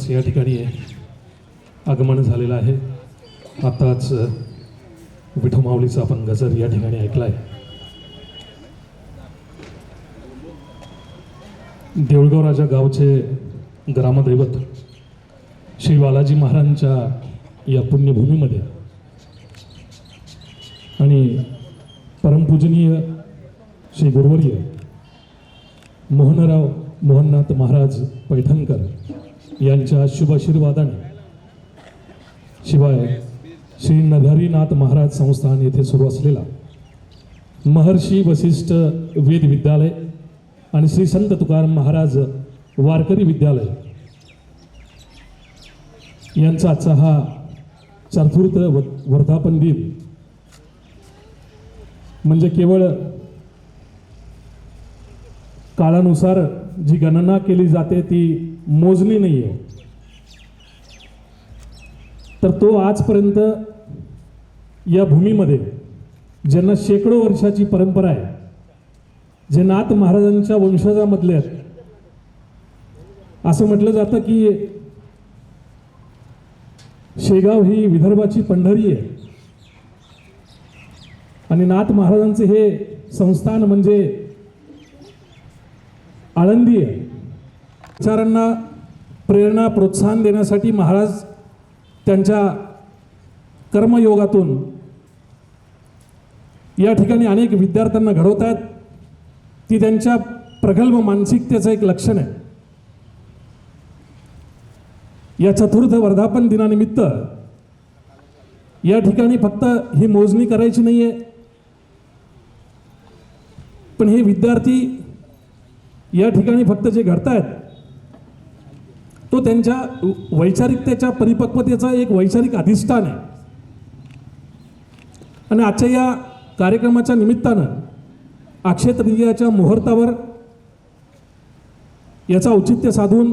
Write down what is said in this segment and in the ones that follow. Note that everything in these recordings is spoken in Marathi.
सर्वांचं या ठिकाणी आगमन झालेलं आहे। आताच विठू माऊलीचा आपण गजर या ठिकाणी ऐकलाय। देऊळगाव राजा गावचे ग्रामदैवत श्री बालाजी महाराजांच्या या पुण्यभूमीमध्ये आणि परमपूजनीय श्री गुरुवर्य मोहनराव मोहननाथ महाराज पैठणकर यांच्या शुभ आशीर्वादाने शिवाय श्री नरहरीनाथ महाराज संस्थान येथे सुरू असलेला महर्षी वशिष्ठ वेद विद्यालय आणि श्री संत तुकाराम महाराज वारकरी विद्यालय यांचा आजचा हा चतुर्थ वर्धापन दिन म्हणजे केवळ काळानुसार जी गणना केली जाते ती मोजणी नाही आहे, तर तो आजपर्यंत या भूमीमध्ये ज्यांना शेकडो वर्षाची परंपरा आहे, जे नाथ महाराजांच्या वंशजामधले आहेत, असं म्हटलं जातं की शेगाव ही विदर्भाची पंढरी आहे आणि नाथ महाराजांचे हे संस्थान म्हणजे आळंदी आहे। विचारांना प्रेरणा प्रोत्साहन देण्यासाठी महाराज त्यांच्या कर्मयोगातून या ठिकाणी अनेक विद्यार्थ्यांना घडवत आहेत। ती त्यांच्या प्रगल्भ मानसिकतेचं एक लक्षण आहे। या चतुर्थ वर्धापन दिनानिमित्त या ठिकाणी फक्त ही मोजणी करायची नाहीये, पण हे विद्यार्थी या ठिकाणी फक्त जे घडतायत तो त्यांच्या वैचारिकतेच्या परिपक्वतेचा एक वैचारिक अधिष्ठान आहे। आणि आजच्या या कार्यक्रमाच्या निमित्तानं अक्षय तृतीयाच्या मुहूर्तावर याचा औचित्य साधून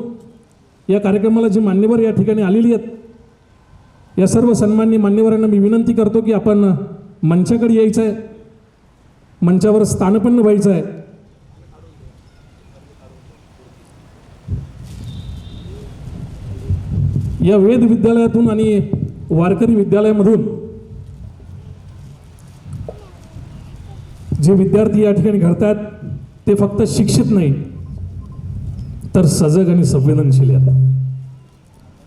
या कार्यक्रमाला जी मान्यवर या ठिकाणी आलेली आहेत, या सर्व सन्माननीय मान्यवरांना मी विनंती करतो की आपण मंचाकडे यायचं आहे, मंचावर स्थानपन्न व्हायचं आहे। या वेद विद्यालयातून आणि वारकरी विद्यालयामधून जे विद्यार्थी या ठिकाणी घडतात ते फक्त शिक्षित नाही तर सजग आणि संवेदनशील आहेत।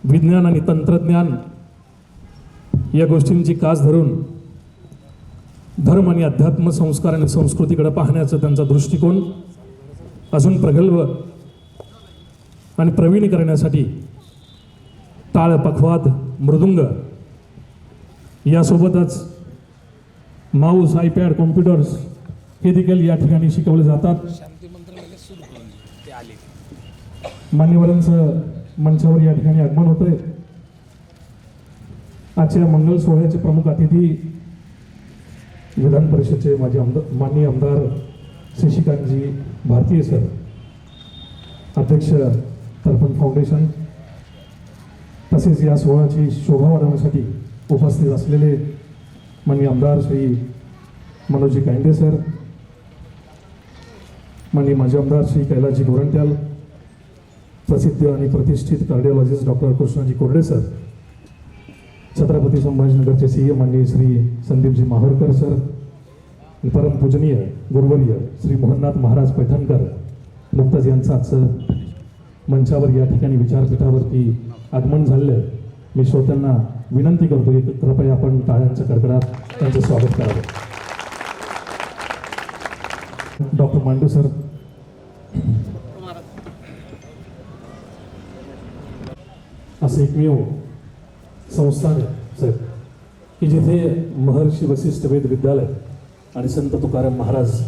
विज्ञान आणि तंत्रज्ञान या गोष्टींची कास धरून धर्म आणि अध्यात्म संस्कार आणि संस्कृतीकडे पाहण्याचा त्यांचा दृष्टिकोन अजून प्रगल्भ आणि प्रवीण करण्यासाठी टाळ, पखवाद, मृदुंग यासोबतच माऊस, आयपॅड, कॉम्प्युटर्स हे देखील या ठिकाणी शिकवले जातात। मान्यवरांचं मंचावर या ठिकाणी आगमन होतंय। आजच्या मंगल सोहळ्याचे प्रमुख अतिथी विधान परिषदेचे माननीय आमदार शशिकांतजी भारतीय सर, अध्यक्ष तर्पण फाउंडेशन, तसेच या सोहळ्याची शोभा वाढवण्यासाठी उपस्थित असलेले माननीय आमदार श्री मनोजी कांडे सर, माननीय माजी आमदार श्री कैलासजी गोरंट्याल, प्रसिद्ध आणि प्रतिष्ठित कार्डिओलॉजिस्ट डॉक्टर कृष्णाजी कोरडे सर, छत्रपती संभाजीनगरचे सीएम माननीय श्री संदीपजी माहूरकर सर, परमपूजनीय गुरुवर्य श्री मोहननाथ महाराज पैठणकर नुकताच यांचाच मंचावर या ठिकाणी विचारपीठावरती आगमन झालेलं। मी श्रोत्यांना विनंती करतो की कृपया आपण टाळ्यांच्या कडकडात त्यांचं स्वागत करावं। डॉक्टर मांडू सर, असं एकमेव संस्थान आहे सर की जिथे महर्षी वशिष्ठ वेद विद्यालय आणि संत तुकाराम महाराज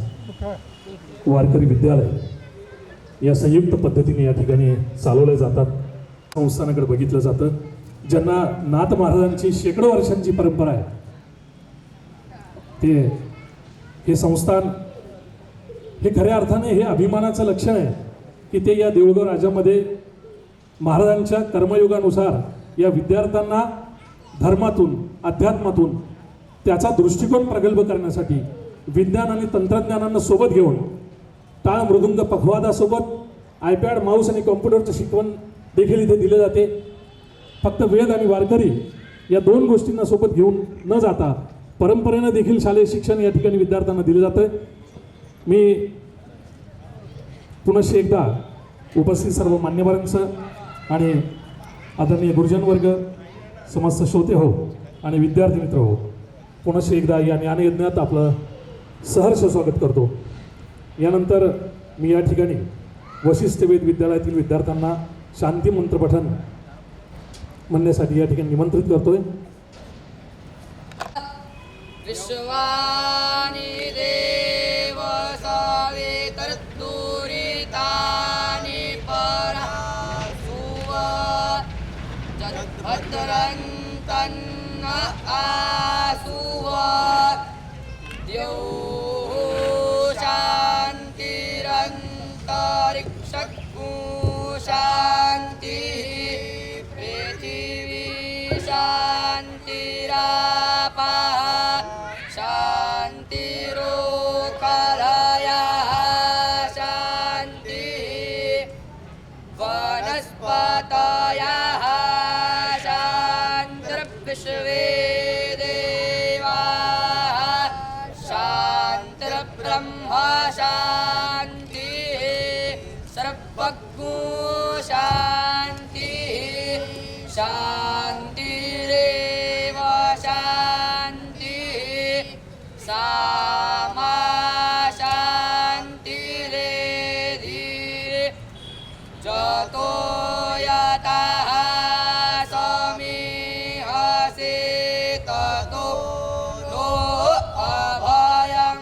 वारकरी विद्यालय या संयुक्त पद्धतीने या ठिकाणी चालवले जातात। संस्थानाकडे बघितलं जातं ज्यांना नाथ महाराजांची शेकडो वर्षांची परंपरा आहे, ते हे संस्थान हे खऱ्या अर्थाने हे अभिमानाचं लक्षण आहे की ते या देऊळगाव राजामध्ये महाराजांच्या कर्मयोगानुसार या विद्यार्थ्यांना धर्मातून, अध्यात्मातून त्याचा दृष्टिकोन प्रगल्भ करण्यासाठी विज्ञान आणि तंत्रज्ञानांना सोबत घेऊन टाळ, मृदुंग, पखवादासोबत आयपॅड, माऊस आणि कॉम्प्युटरचं शिकवण देखील इथे दिले जाते. फक्त वेद आणि वारकरी या दोन गोष्टींना सोबत घेऊन न जाता परंपरेनं देखील शालेय शिक्षण या ठिकाणी विद्यार्थ्यांना दिलं जातं. मी पुनश्च एकदा उपस्थित सर्व मान्यवरांचं आणि आदरणीय गुरुजन वर्ग, समस्त श्रोते हो आणि विद्यार्थी मित्र हो, पुनश्च एकदा या ज्ञानयज्ञात आपलं सहर्ष स्वागत करतो. यानंतर मी या ठिकाणी वशिष्ठ वेद विद्यालयातील विद्यार्थ्यांना शांती मंत्रपठन म्हणण्यासाठी या ठिकाणी निमंत्रित करतोय. विश्वानि देव सवितर्दुरितानि परासुव जद्भद्रन्तन्न आसुव द्यौः शान्तिरन्तरिक्षगु शान्तिः पृथिवी शान्तिरापः शान्तिरोकलयः शान्तिः वनस्पतयः शान्तिर्विश्वे देवाः शान्तिर्ब्रह्म शान्तिः सर्वज्ञो शान्तिः शान्तिरेव शान्तिः सामा शान्तिरेधि जतो यतः समीहसे ततो नो अभयं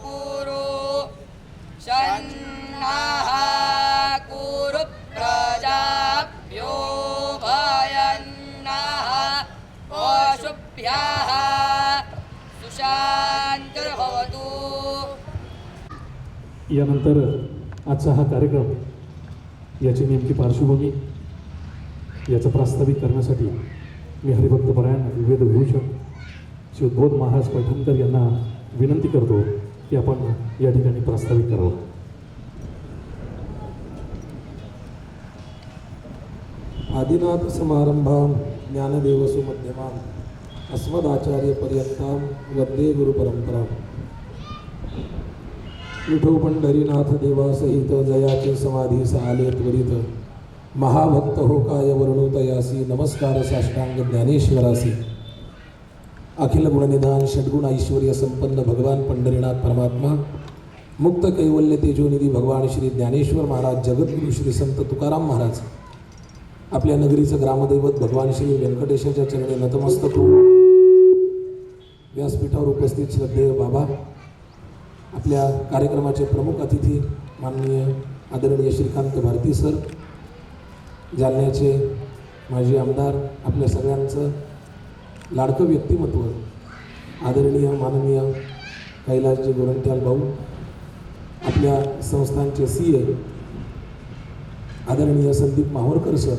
कुरु शन्नः कुरु प्रजाभ्यो भयन्नः पशुभ्यः सुशान्तिर्भवतु. यानंतर आजचा हा कार्यक्रम याची नेमकी पार्श्वभूमी याचं प्रास्ताविक करण्यासाठी मी हरिभक्त परायण वेदभूषण श्री उद्बोध महाराज पैठणकर यांना विनंती करतो की आपण या ठिकाणी प्रास्ताविक करावं. आदिनाथ समारंभां ज्ञानदेव सुमध्यमां अस्मदाचार्य पर्यंतां वंदे गुरुपरंपरां. विठो पंढरीनाथ देवासहित जयाचे समाधीस आले त्वरित महाभक्त हो काय वर्णुतयासी नमस्कार साष्टांग ज्ञानेश्वरासी. अखिल गुणनिधान षड्गुण ऐश्वर्य संपन्न भगवान पंढरीनाथ परमात्मा मुक्त कैवल्य तेजोनिधी भगवान श्री ज्ञानेश्वर महाराज जगद्गुरु श्री संत तुकाराम महाराज आपल्या नगरीचं ग्रामदैवत भगवान श्री व्यंकटेशाच्या चरणी नतमस्तक होऊन व्यासपीठावर उपस्थित श्रद्धेय बाबा, आपल्या कार्यक्रमाचे प्रमुख अतिथी माननीय आदरणीय श्रीकांत भारती सर, जालन्याचे माजी आमदार, आपल्या सगळ्यांचं लाडकं व्यक्तिमत्व आदरणीय माननीय कैलासजी गोरंट्याल भाऊ, आपल्या संस्थांचे CA आदरणीय Sandeep Mahurkar sir,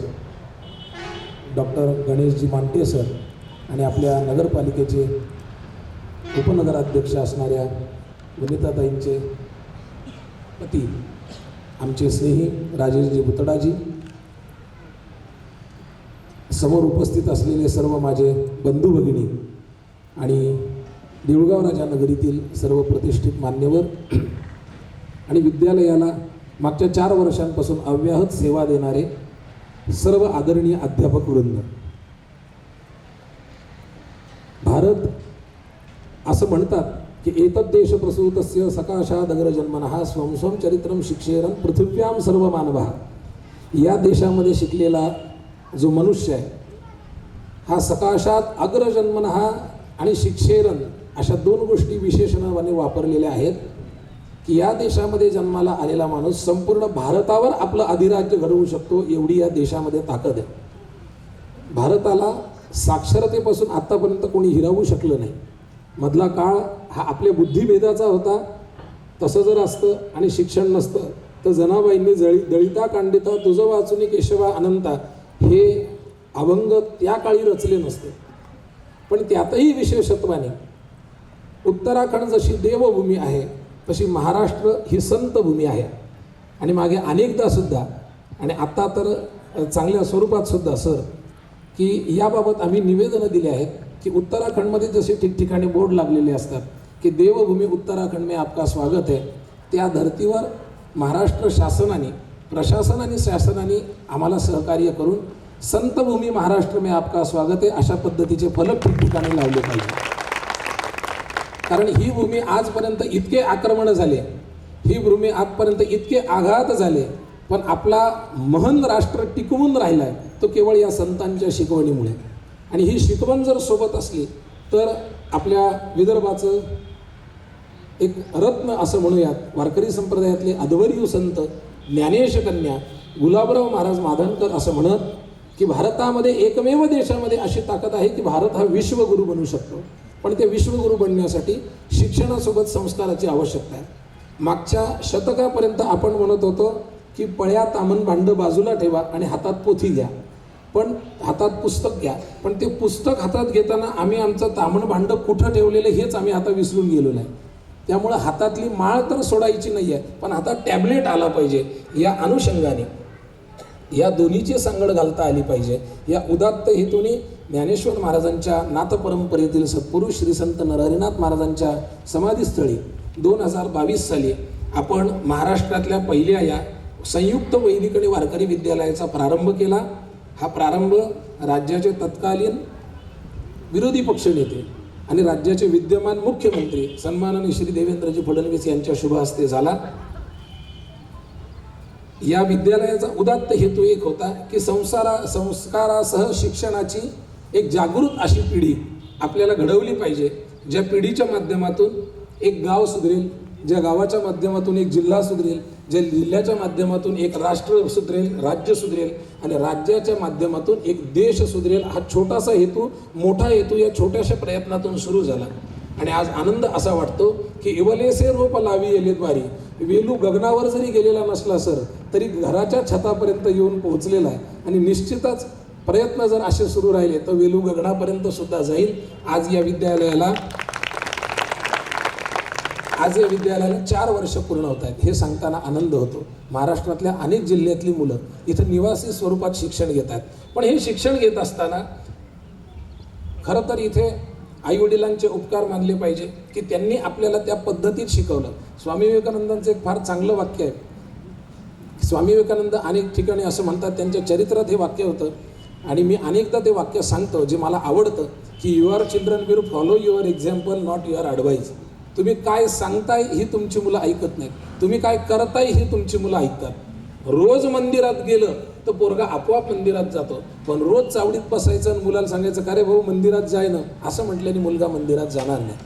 doctor Ganeshji Monte sir आणि आपल्या नगरपालिकेचे उपनगराध्यक्ष असणाऱ्या वनिताताईंचे पती आमचे स्नेही राजेशजी बुतडाजी, समोर उपस्थित असलेले सर्व माझे बंधू भगिनी आणि देऊळगाव राजा नगरीतील सर्व प्रतिष्ठित मान्यवर आणि विद्यालयाला मागच्या 4 वर्षांपासून अव्याहत सेवा देणारे सर्व आदरणीय अध्यापक वृंद. भारत असं म्हणतात की एतद् देश प्रसूतस्य सकाशाद अग्रजन्मनः स्वं स्वं चरित्रं शिक्षेरन् पृथिव्यां सर्व मानवः. या देशामध्ये शिकलेला जो मनुष्य आहे हा सकाशात अग्रजन्मनः आणि शिक्षेरन अशा 2 गोष्टी विशेषणाने वापरलेल्या आहेत की या देशामध्ये जन्माला आलेला माणूस संपूर्ण भारतावर आपलं अधिराज्य घडवू शकतो, एवढी या देशामध्ये ताकद आहे. भारताला साक्षरतेपासून आत्तापर्यंत कोणी हिरावू शकलं नाही. मधला काळ हा आपल्या बुद्धिभेदाचा होता. तसं जर असतं आणि शिक्षण नसतं तर जनाबाईंनी दळिता कांडिता तुझं वाचुनी केशवा अनंता हे अभंग त्या काळी रचले नसते. पण त्यातही विशेषत्वाने उत्तराखंड जशी देवभूमी आहे तशी महाराष्ट्र ही संत भूमी आहे. आणि मागे अनेकदा सुद्धा आणि आता तर चांगल्या स्वरूपात सुद्धा सर की याबाबत आम्ही निवेदनं दिली आहेत की उत्तराखंडमध्ये जसे ठिकठिकाणी बोर्ड लागलेले असतात की देवभूमी उत्तराखंड में आपका स्वागत है, त्या धर्तीवर महाराष्ट्र शासनाने प्रशासन आणि शासनाने आम्हाला सहकार्य करून संतभूमी महाराष्ट्र में आपका स्वागत है अशा पद्धतीचे फलक ठिकठिकाणी लावले पाहिजे. कारण ही भूमी आजपर्यंत इतके आक्रमण झाले, ही भूमी आजपर्यंत इतके आघात झाले, पण आपला महान राष्ट्र टिकवून राहिला आहे तो केवळ या संतांच्या शिकवणीमुळे. आणि ही शिकवण जर सोबत असली तर आपल्या विदर्भाचं एक रत्न असं म्हणूयात, वारकरी संप्रदायातले अद्वैत संत ज्ञानेश कन्या गुलाबराव महाराज माधवकर असं म्हणत की भारतामध्ये एकमेव देशामध्ये अशी ताकद आहे की भारत हा विश्वगुरू बनू शकतो, पण ते विश्वगुरू बनण्यासाठी शिक्षणासोबत संस्काराची आवश्यकता आहे. मागच्या शतकापर्यंत आपण म्हणत होतो की पळ्या तामण भांड बाजूला ठेवा आणि हातात पोथी घ्या, पण हातात पुस्तक घ्या. पण ते पुस्तक हातात घेताना आम्ही आमचं तामण भांड कुठं ठेवलेलं हेच आम्ही आता विसरून गेलो नाही. त्यामुळं हातातली माळ तर सोडायची नाही आहे, पण हातात टॅबलेट आला पाहिजे. या अनुषंगाने या दोन्हीची सांगड घालता आली पाहिजे. या उदात्त हेतूने ज्ञानेश्वर महाराजांच्या नाथपरंपरेतील सत्पुरुष श्री संत नरहरिनाथ महाराजांच्या समाधीस्थळी 2022 साली आपण महाराष्ट्रातल्या पहिल्या या संयुक्त वैदिक आणि वारकरी विद्यालयाचा प्रारंभ केला. हा प्रारंभ राज्याचे तत्कालीन विरोधी पक्षनेते आणि राज्याचे विद्यमान मुख्यमंत्री सन्माननीय श्री देवेंद्रजी फडणवीस यांच्या शुभ हस्ते झाला. या विद्यालयाचा उदात्त हेतू एक होता की संस्कारासह शिक्षणाची एक जागृत अशी पिढी आपल्याला घडवली पाहिजे, ज्या पिढीच्या माध्यमातून एक गाव सुधरेल, ज्या गावाच्या माध्यमातून एक जिल्हा सुधरेल, ज्या जिल्ह्याच्या माध्यमातून एक राष्ट्र सुधरेल, राज्य सुधरेल आणि राज्याच्या माध्यमातून एक देश सुधरेल. हा छोटासा हेतू मोठा हेतू या छोट्याशा प्रयत्नातून सुरू झाला. आणि आज आनंद असा वाटतो की इवलेसे रोप लावी येले द्वारी, वेलू गगनावर जरी गेलेला नसला सर तरी घराच्या छतापर्यंत येऊन पोहोचलेला आहे. आणि निश्चितच प्रयत्न जर असे सुरू राहिले तर वेलू गगनापर्यंत सुद्धा जाईल. आज या विद्यालयाला 4 वर्ष पूर्ण होत आहेत हे सांगताना आनंद होतो. महाराष्ट्रातल्या अनेक जिल्ह्यातली मुलं इथं निवासी स्वरूपात शिक्षण घेत आहेत. पण हे शिक्षण घेत असताना खरं तर इथे आईवडिलांचे उपकार मानले पाहिजे की त्यांनी आपल्याला त्या पद्धतीत शिकवलं. स्वामी विवेकानंदांचं एक फार चांगलं वाक्य आहे. स्वामी विवेकानंद अनेक ठिकाणी असं म्हणतात, त्यांच्या चरित्रात हे वाक्य होतं आणि मी अनेकदा ते वाक्य सांगतो जे मला आवडतं की your children will follow your example not your advice. तुम्ही काय सांगताय ही तुमची मुलं ऐकत नाहीत, तुम्ही काय करताय ही तुमची मुलं ऐकतात. रोज मंदिरात गेलं तर पोरगा आपोआप मंदिरात जातो, पण रोज चावडीत बसायचं आणि मुलाला सांगायचं का रे भाऊ मंदिरात जाय ना असं म्हटल्याने मुलगा मंदिरात जाणार नाही.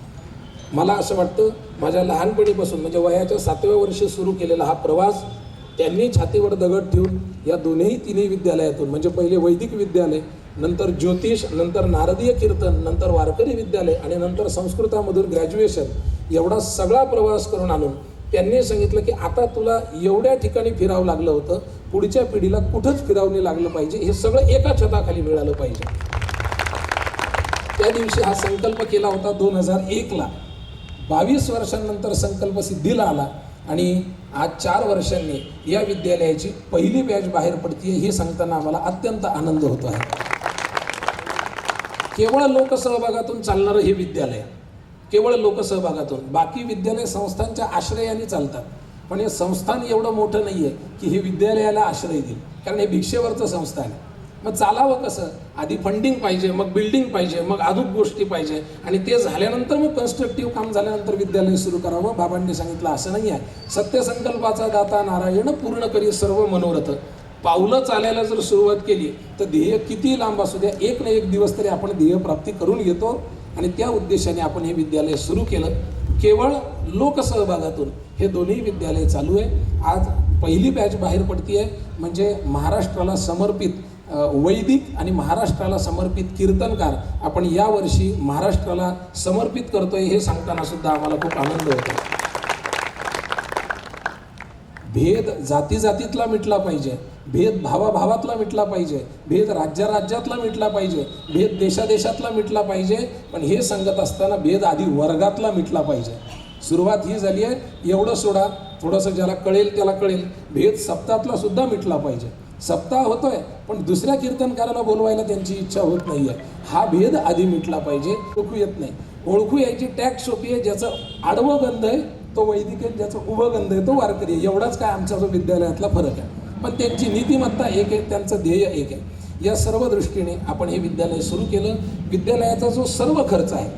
मला असं वाटतं माझ्या लहानपणीपासून म्हणजे वयाच्या 7व्या वर्षी सुरू केलेला हा प्रवास त्यांनी छातीवर दगड ठेवून या तिन्ही विद्यालयातून म्हणजे पहिले वैदिक विद्यालय, नंतर ज्योतिष, नंतर नारदीय कीर्तन, नंतर वारकरी विद्यालय आणि नंतर संस्कृतामधून ग्रॅज्युएशन एवढा सगळा प्रवास करून आणून त्यांनी सांगितलं की आता तुला एवढ्या ठिकाणी फिरावं लागलं होतं, पुढच्या पिढीला कुठंच फिरावं लागलं पाहिजे, हे सगळं एका छताखाली मिळालं पाहिजे. त्या दिवशी हा संकल्प केला होता 2001ला. 22 वर्षांनंतर संकल्प सिद्धीला आला आणि आज 4 वर्षांनी या विद्यालयाची पहिली बॅच बाहेर पडतीये हे सांगताना आम्हाला अत्यंत आनंद होतो आहे. केवळ लोकसहभागातून चालणारं हे विद्यालय, केवळ लोकसहभागातून. बाकी विद्यालय संस्थांच्या आश्रयाने चालतात, पण हे संस्थान एवढं मोठं नाही आहे की हे विद्यालयाला आश्रय देईल, कारण हे भिक्षेवरचं संस्थान आहे. मग चालावं कसं? आधी फंडिंग पाहिजे, मग बिल्डिंग पाहिजे, मग अजून गोष्टी पाहिजे आणि ते झाल्यानंतर मग कन्स्ट्रक्टिव्ह काम झाल्यानंतर विद्यालय सुरू करावं. बाबांनी सांगितलं असं नाही आहे. सत्यसंकल्पाचा दाता नारायण पूर्ण करी सर्व मनोरथ. पावलं चालायला जर सुरुवात केली तर ध्येय किती लांब असू द्या, एक ना एक दिवस तरी आपण ध्येय प्राप्ती करून घेतो आणि त्या उद्देशाने आपण हे विद्यालय सुरू केलं. केवळ लोकसहभागातून हे दोन्ही विद्यालय चालू आहे. आज पहिली बॅच बाहेर पडती आहे म्हणजे महाराष्ट्राला समर्पित वैदिक आणि महाराष्ट्राला समर्पित कीर्तनकार आपण यावर्षी महाराष्ट्राला समर्पित करतोय हे सांगताना सुद्धा आम्हाला खूप आनंद होतो. भेद जातीजातीतला मिटला पाहिजे, भेद भावाभावातला मिटला पाहिजे, भेद राज्यातला मिटला पाहिजे, भेद देशातला मिटला पाहिजे, पण हे सांगत असताना भेद आधी वर्गातला मिटला पाहिजे. सुरुवात ही झाली आहे, एवढं सोडा, थोडंसं ज्याला कळेल त्याला कळेल, भेद सप्तातला सुद्धा मिटला पाहिजे. सप्ताह होतोय पण दुसऱ्या कीर्तनकाराला बोलवायला त्यांची इच्छा होत नाही आहे. हा भेद आधी मिटला पाहिजे. ओळखू येत नाही. ओळखू यायची टॅग सोपी आहे. ज्याचं आडवं गंध आहे तो वैदिक आहे, ज्याचं उभं गंध आहे तो वारकरी आहे. एवढाच काय आमचा जो विद्यालयातला फरक आहे. पण त्यांची नीतिमत्ता एक आहे, त्यांचं ध्येय एक आहे. या सर्व दृष्टीने आपण हे विद्यालय सुरू केलं. विद्यालयाचा जो सर्व खर्च आहे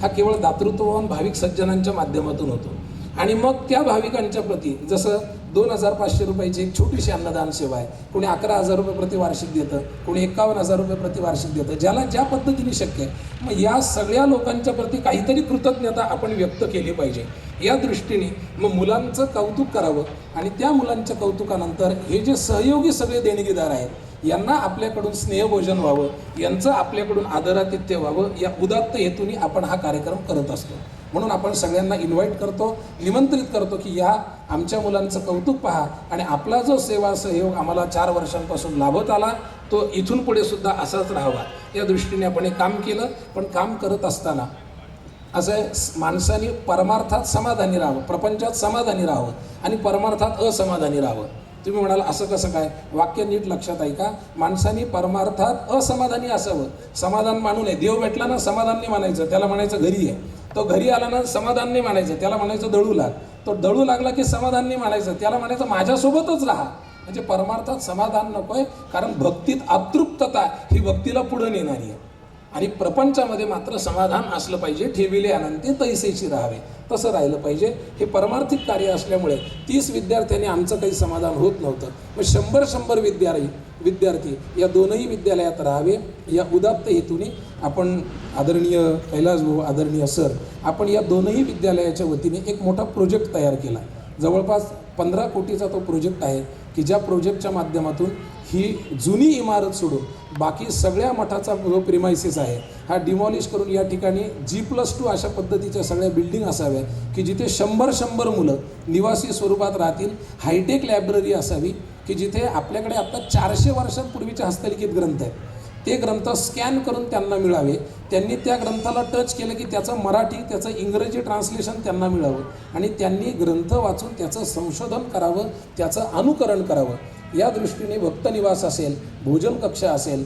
हा केवळ दातृत्ववान भाविक सज्जनांच्या माध्यमातून होतो. आणि मग त्या भाविकांच्या प्रती जसं 2,500 रुपयाची एक छोटीशी अन्नदान सेवा आहे. कोणी 11,000 रुपये प्रतिवार्षिक देतं, कोणी 51,000 रुपये प्रतिवार्षिक देतं, ज्याला ज्या पद्धतीने शक्य आहे. मग या सगळ्या लोकांच्या प्रती काहीतरी कृतज्ञता आपण व्यक्त केली पाहिजे. या दृष्टीने मग मुलांचं कौतुक करावं आणि त्या मुलांच्या कौतुकानंतर हे जे सहयोगी सगळे देणगीदार आहेत यांना आपल्याकडून स्नेहभोजन व्हावं, यांचं आपल्याकडून आदरातिथ्य व्हावं, या उदात्त हेतूने आपण हा कार्यक्रम करत असतो. म्हणून आपण सगळ्यांना इन्व्हाइट करतो, निमंत्रित करतो की या आमच्या मुलांचं कौतुक पहा आणि आपला जो सेवा सहयोग आम्हाला 4 वर्षांपासून लाभत आला तो इथून पुढे सुद्धा असाच राहावा. या दृष्टीने आपण हे काम केलं. पण काम करत असताना असं आहे, माणसाने परमार्थात समाधानी राहावं, प्रपंचात समाधानी राहावं आणि परमार्थात असमाधानी राहावं. तुम्ही म्हणाल असं कसं काय? वाक्य नीट लक्षात ऐका. माणसाने परमार्थात असमाधानी असावं. समाधान मानू नये. देव भेटला ना समाधान नाही मानायचं, त्याला म्हणायचं घरी आहे. तो घरी आला ना समाधान नाही मानायचं, त्याला म्हणायचं दळू लाग. तो दळू लागला की समाधान नाही मानायचं, त्याला म्हणायचं माझ्यासोबतच राहा. म्हणजे परमार्थात समाधान नको आहे. कारण भक्तीत अतृप्तता ही भक्तीला पुढे नेणारी आहे. आणि प्रपंचामध्ये मात्र समाधान असलं पाहिजे. ठेविले अनंते तैसेची राहावे, तसं राहिलं पाहिजे. हे परमार्थिक कार्य असल्यामुळे 30 विद्यार्थ्यांनी आमचं काही समाधान होत नव्हतं. मग 100 विद्यार्थी या दोनही विद्यालयात राहावे या उदात्त हेतूने आपण आदरणीय कैलास भाऊ, आदरणीय सर, आपण या दोनही विद्यालयाच्या वतीने एक मोठा प्रोजेक्ट तयार केला. जवळपास 15 कोटीचा तो प्रोजेक्ट आहे की ज्या प्रोजेक्टच्या माध्यमातून ही जुनी इमारत सोडून बाकी सगळ्या मठाचा जो प्रिमायसिस आहे हा डिमॉलिश करून या ठिकाणी G+2 अशा पद्धतीच्या सगळ्या बिल्डिंग असाव्या की जिथे 100 मुलं निवासी स्वरूपात राहतील. हायटेक लायब्ररी असावी की जिथे आपल्याकडे आता 400 वर्षांपूर्वीचे हस्तलिखित ग्रंथ आहेत ते ग्रंथ स्कॅन करून त्यांना मिळावे. त्यांनी त्या ग्रंथाला टच केलं की त्याचं मराठी, त्याचं इंग्रजी ट्रान्सलेशन त्यांना मिळावं आणि त्यांनी ग्रंथ वाचून त्याचं संशोधन करावं, त्याचं अनुकरण करावं. या दृष्टीने भक्तनिवास असेल, भोजन कक्ष असेल,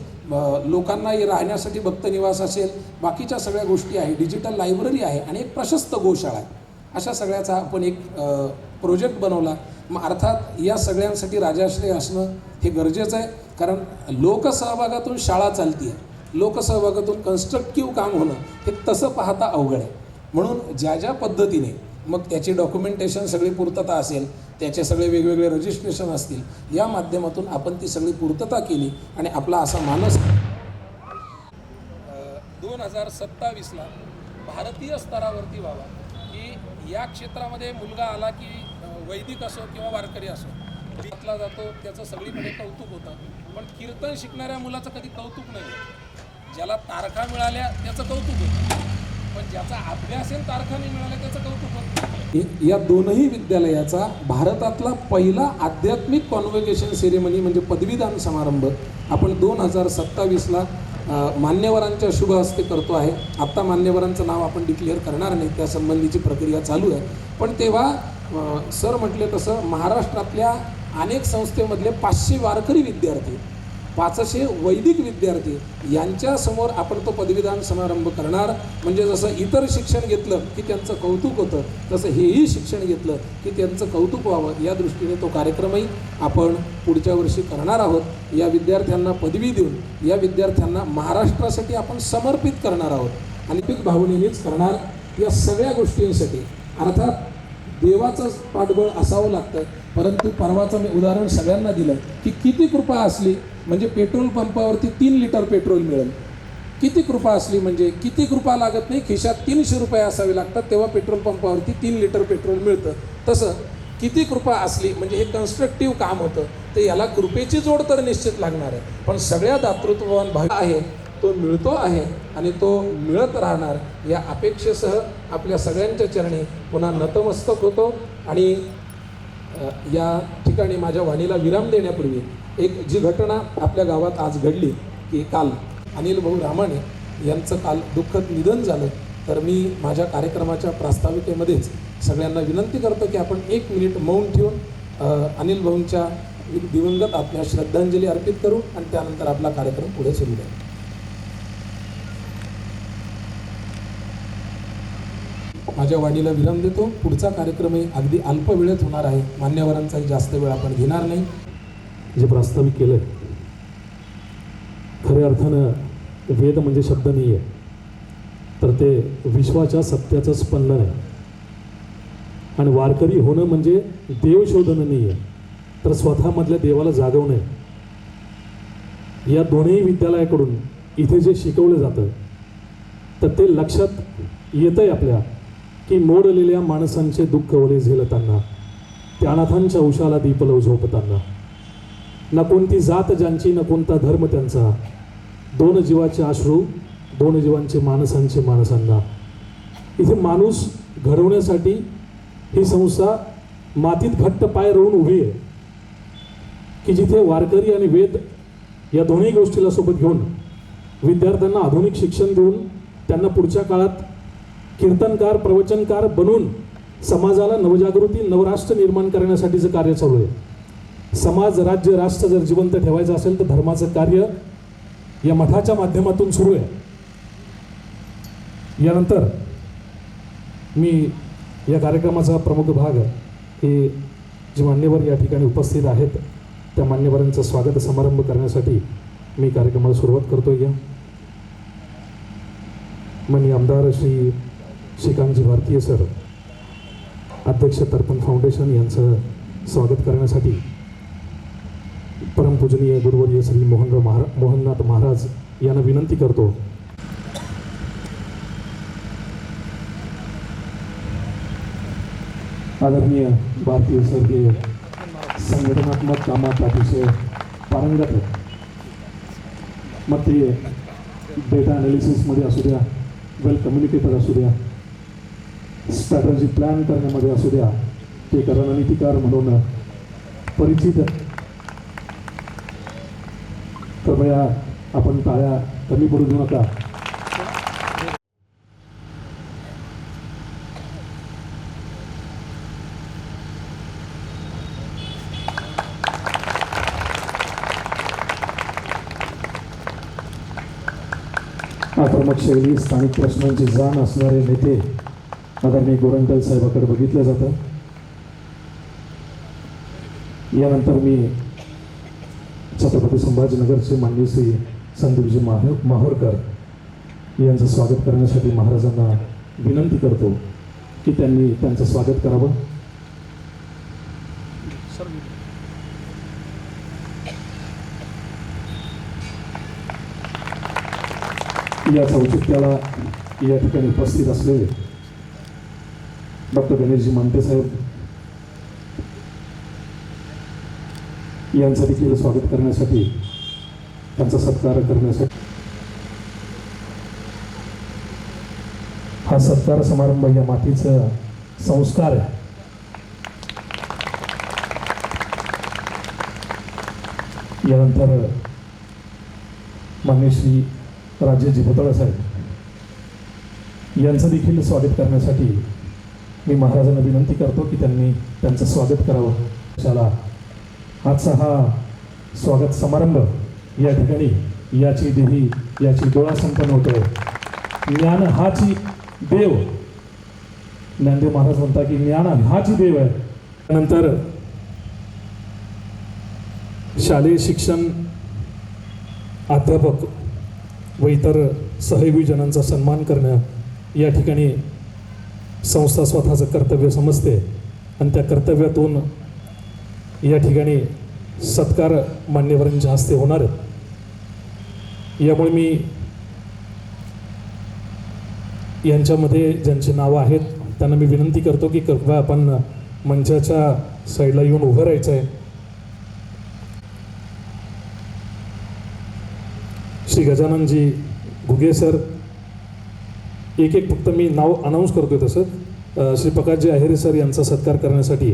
लोकांना राहण्यासाठी भक्तनिवास असेल, बाकीच्या सगळ्या गोष्टी आहे, डिजिटल लायब्ररी आहे आणि एक प्रशस्त गोशाळा आहे. अशा सगळ्याचा आपण एक प्रोजेक्ट बनवला. मग अर्थात या सगळ्यांसाठी राजाश्रय असणं हे गरजेचं आहे. कारण लोकसहभागातून शाळा चालती आहे, लोकसहभागातून कन्स्ट्रक्टिव्ह काम होणं हे तसं पाहता अवघड आहे. म्हणून ज्या पद्धतीने मग त्याची डॉक्युमेंटेशन सगळी पूर्तता असेल, त्याचे सगळे वेगवेगळे रजिस्ट्रेशन असतील, या माध्यमातून आपण ती सगळी पूर्तता केली आणि आपला असा मानस 2027ला भारतीय स्तरावरती व्हावा की या क्षेत्रामध्ये मुलगा आला की वैदिक असो किंवा वारकरी असो विकला जातो, त्याचं सगळीकडे कौतुक होतं. पण कीर्तन शिकणाऱ्या मुलाचं कधी कौतुक नाही. ज्याला तारखा मिळाल्या त्याचं कौतुक होतं, पण ज्याचा अभ्यास आहे तारखा नाही मिळाल्या त्याचं कौतुक होतं. या दोनही विद्यालयाचा भारतातला पहिला आध्यात्मिक कॉन्व्होकेशन सेरेमनी म्हणजे पदवीदान समारंभ आपण 2027ला मान्यवरांच्या शुभ हस्ते करतो आहे. आत्ता मान्यवरांचं नाव आपण डिक्लेअर करणार नाही, त्या संबंधीची प्रक्रिया चालू आहे. पण तेव्हा सर म्हटले तसं महाराष्ट्रातल्या अनेक संस्थेमधले 500 वारकरी विद्यार्थी, 500 वैदिक विद्यार्थी यांच्यासमोर आपण तो पदवीदान समारंभ करणार. म्हणजे जसं इतर शिक्षण घेतलं की त्यांचं कौतुक होतं तसं हेही शिक्षण घेतलं की त्यांचं कौतुक व्हावं या दृष्टीने तो कार्यक्रमही आपण पुढच्या वर्षी करणार आहोत. या विद्यार्थ्यांना पदवी देऊन या विद्यार्थ्यांना महाराष्ट्रासाठी आपण समर्पित करणार आहोत आणि पीक भावनेनेच करणार. या सगळ्या गोष्टींसाठी अर्थात देवाचंच पाठबळ असावं लागतं. परंतु परवाचं मी उदाहरण सगळ्यांना दिलं की किती कृपा असली म्हणजे पेट्रोल पंपावरती 3 लिटर पेट्रोल मिळेल. किती कृपा असली म्हणजे किती कृपा लागत नाही, खिशात 300 रुपये असावे लागतात तेव्हा पेट्रोल पंपावरती 3 लिटर पेट्रोल मिळतं. तसं किती कृपा असली म्हणजे हे कन्स्ट्रक्टिव्ह काम होतं. तर याला कृपेची जोड तर निश्चित लागणार आहे. पण सगळ्या दातृत्ववान भाग आहे तो मिळतो आहे आणि तो मिळत राहणार या अपेक्षेसह आपल्या सगळ्यांच्या चरणी पुन्हा नतमस्तक होतो. आणि या ठिकाणी माझ्या वाणीला विराम देण्यापूर्वी एक जी घटना आपल्या गावात आज घडली की काल अनिल भाऊ रामाणे यांचं काल दुःखद निधन झालं. तर मी माझ्या कार्यक्रमाच्या प्रास्ताविकेमध्येच सगळ्यांना विनंती करतो की आपण 1 मिनिट मौन ठेवून अनिल भाऊंच्या दिवंगत आत्म्यास श्रद्धांजली अर्पित करू आणि त्यानंतर आपला कार्यक्रम पुढे सुरू करू. माझ्या वाणीला विराम देतो. पुढचा कार्यक्रमही अगदी अल्प वेळेत होणार आहे. मान्यवरांचाही जास्त वेळ आपण घेणार नाही. जे प्रास्ताविक केलं खऱ्या अर्थानं वेद म्हणजे शब्द नाही आहे, तर ते विश्वाच्या सत्याचं स्पंदन आहे. आणि वारकरी होणं म्हणजे देव शोधणं नाही आहे, तर स्वतःमधल्या देवाला जागवणं आहे. या दोन्ही विद्यालयाकडून इथे जे शिकवलं जातं तर ते लक्षात येतं आहे आपल्या की मोडलेल्या माणसांचे दुःख ओले झेलताना, त्या अनाथांच्या उशाला दीपलव झोपताना, ना कोणती जात ज्यांची ना कोणता धर्म त्यांचा, दोन जीवाचे अश्रू दोन जीवांचे माणसांना, इथे माणूस घडवण्यासाठी ही संस्था मातीत घट्ट पाय रोवून उभी आहे की जिथे वारकरी आणि वेद या दोन्ही गोष्टीला सोबत घेऊन विद्यार्थ्यांना आधुनिक शिक्षण देऊन त्यांना पुढच्या काळात कीर्तनकार प्रवचनकार बनून समाजाला नवजागृती नवराष्ट्र निर्माण करण्यासाठीचं कार्य चालू आहे. समाज राज्य राष्ट्र जर जिवंत ठेवायचं असेल तर धर्माचं कार्य या मठाच्या माध्यमातून सुरू आहे. यानंतर मी या कार्यक्रमाचा प्रमुख भाग हे जे मान्यवर या ठिकाणी उपस्थित आहेत त्या मान्यवरांचा स्वागत समारंभ करण्यासाठी मी कार्यक्रमाला सुरुवात करतो. या माननीय आमदार श्री श्रीकांतजी भारतीय सर, अध्यक्ष तर्पण फाउंडेशन यांचं स्वागत करण्यासाठी परमपूजनीय गुरुवर्य श्री मोहननाथ महाराज यांना विनंती करतो. आदरणीय भारतीय सर हे संघटनात्मक कामात अतिशय पारंगत आहेत. मग ते डेटा ॲनालिसिसमध्ये असू द्या, वेल कम्युनिकेटर असू द्या, स्ट्रॅटर्जी प्लॅन करण्यामध्ये असू द्या, ते एक रणनीतिकार म्हणून परिचित. कृपया आपण टाळ्या कमी पडू देऊ नका. आक्रमक शैली, स्थानिक प्रश्नांची जाण असणारे नेते आदरणीय गोरंट्याल साहेबाकडे बघितलं जातं. यानंतर मी छत्रपती संभाजीनगरचे माननीय श्री संदीपजी माहूरकर यांचं स्वागत करण्यासाठी महाराजांना विनंती करतो की त्यांनी त्यांचं स्वागत करावं. या औचित्याला या ठिकाणी उपस्थित असलेले डॉक्टर गणेशजी मानते साहेब यांचं देखील स्वागत करण्यासाठी, त्यांचा सत्कार करण्यासाठी हा सत्कार समारंभ या मातीचं संस्कार आहे. यानंतर माननीय श्री राजेशजी भोतळे साहेब यांचं देखील स्वागत करण्यासाठी मी महाराजांना विनंती करतो की त्यांनी त्यांचं स्वागत करावं. शाला आजचा हा स्वागत समारंभ या ठिकाणी याची देही याची डोळा संपन्न होतोय. ज्ञान हाची देव, ज्ञानदेव महाराज म्हणतात की ज्ञान हाची देव आहे. त्यानंतर शालेय शिक्षण अध्यापक व इतर सहयोगी जनांचा सन्मान करणं या ठिकाणी संस्था स्वतःचं कर्तव्य समजते आणि त्या कर्तव्यातून या ठिकाणी सत्कार मान्यवरांच्या हस्ते होणार आहेत. यामुळे मी यांच्यामध्ये ज्यांची नावं आहेत त्यांना मी विनंती करतो की कृपया आपण मंचाच्या साईडला येऊन उभं राहायचं आहे. श्री गजाननजी घुगे सर, एक एक फक्त मी नाव अनाऊन्स करतोय. तसं श्री प्रकाशजी आहेरे सर यांचा सत्कार करण्यासाठी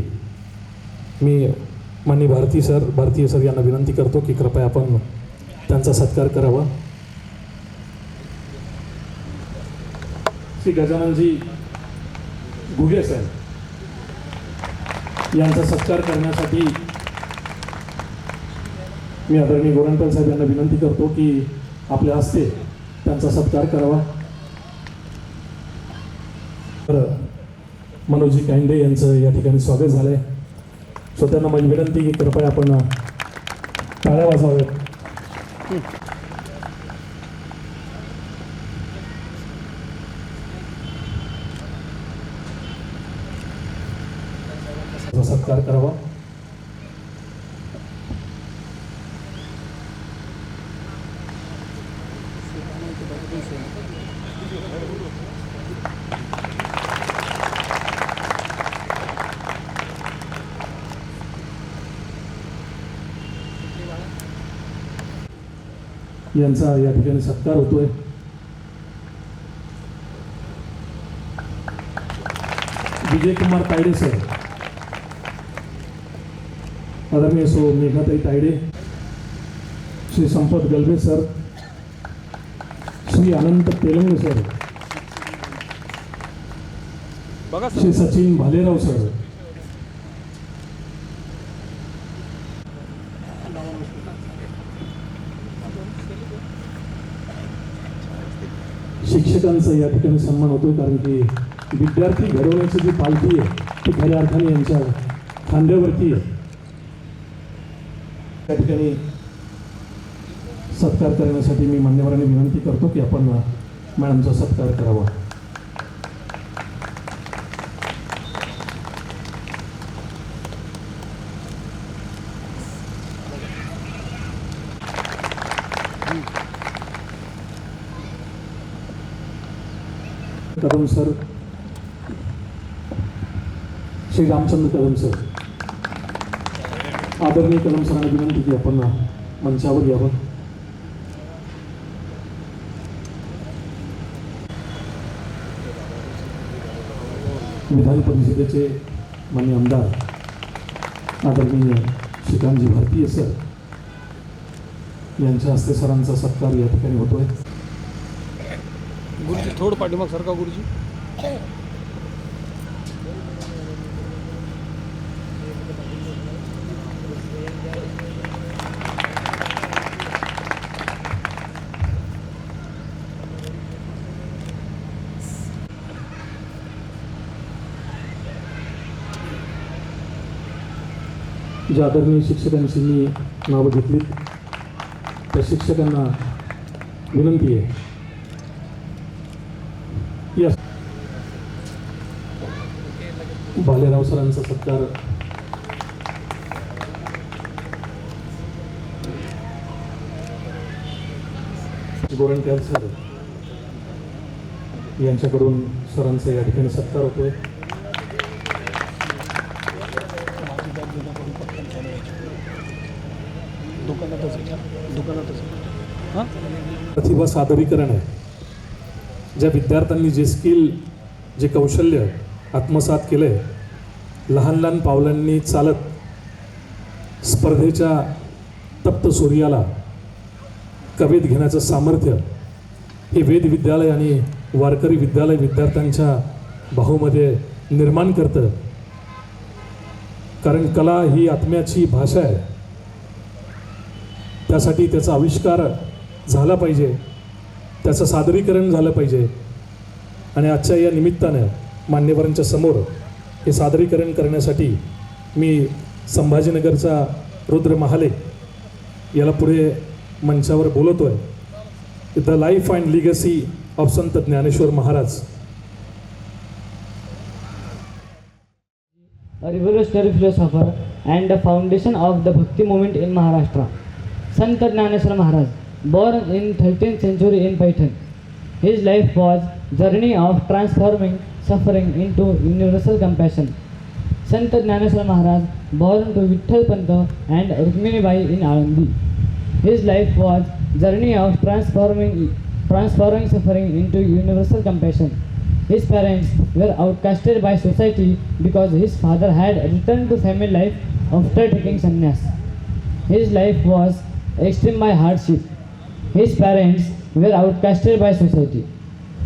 मी माननीय भारतीय सर यांना विनंती करतो की कृपया आपण त्यांचा सत्कार करावा. श्री गजाननजी घुगे सर यांचा सत्कार करण्यासाठी मी आदरणीय गोरंट्याल साहेब यांना विनंती करतो की आपल्या हस्ते त्यांचा सत्कार करावा. तर मनोजी कांडे यांचं या ठिकाणी स्वागत झालं आहे. सो त्यांना माझी विनंती की कृपया आपण टाळ्या वाजवाव्यात. सत्कार करावा. यांचा या ठिकाणी सत्कार होतोय. विजय कुमार तायडे सर, आदरणीय सो मेघाताई तायडे, श्री संपत गलबे सर, श्री अनंत तेलंग सर, श्री सचिन भालेराव सर, शिक्षकांचा या ठिकाणी सन्मान होतोय, कारण की विद्यार्थी घडवण्याची जी पालखी आहे ती खऱ्या अर्थाने यांच्या खांद्यावरती आहे. त्या ठिकाणी सत्कार करण्यासाठी मी मान्यवरांनी विनंती करतो की आपण मॅडमचा सत्कार करावा. कदम सर, श्री रामचंद्र कदम सर, आदरणीय कदम सरांना विनंती की आपण मंचावर यावं. विधान परिषदेचे माननीय आमदार आदरणीय श्रीकांतजी भारतीय सर यांच्या हस्ते सरांचा सत्कार या ठिकाणी होतोय. गुरुजी थोडं पाठीमाग सरका गुरुजी. ज्या आदरणीय शिक्षकांची मी नावं घेतली त्या शिक्षकांना विनंती आहे यस भालेराव सरांचा सत्कार गोरंट्याल सर यांच्याकडून सरांचा या ठिकाणी सत्कार होतोय. प्रतिभा सादरीकरण आहे. ज्या विद्यार्थ्यांनी जे स्किल, जे कौशल्य आत्मसात केलं आहे, लहान लहान पावलांनी चालत स्पर्धेच्या तप्त सूर्याला कवेत घेण्याचं सामर्थ्य हे वेद विद्यालय आणि वारकरी विद्यालय विद्यार्थ्यांच्या बाहूमध्ये निर्माण करतं. कारण कला ही आत्म्याची भाषा आहे, त्यासाठी त्याचा आविष्कार झाला पाहिजे, त्याचं सादरीकरण झालं पाहिजे. आणि आजच्या या निमित्तानं मान्यवरांच्या समोर हे सादरीकरण करण्यासाठी मी संभाजीनगरचा रुद्र महाले याला पुढे मंचावर बोलवतोय. The life and legacy of Sant Dnyaneshwar Maharaj. A revolutionary philosopher and the foundation of the Bhakti movement in Maharashtra. Sant Jnaneshwar Maharaj, born in 13th century in Paitan. His life was journey of transforming suffering into universal compassion. Sant Jnaneshwar Maharaj, born to Vitthal Pant and Rukmini Bai in Alandi. His life was journey of transforming suffering into universal compassion. His parents were outcasted by society because his father had returned to family life after taking sannyas. His life was extreme by hardship. His parents were outcasted by society,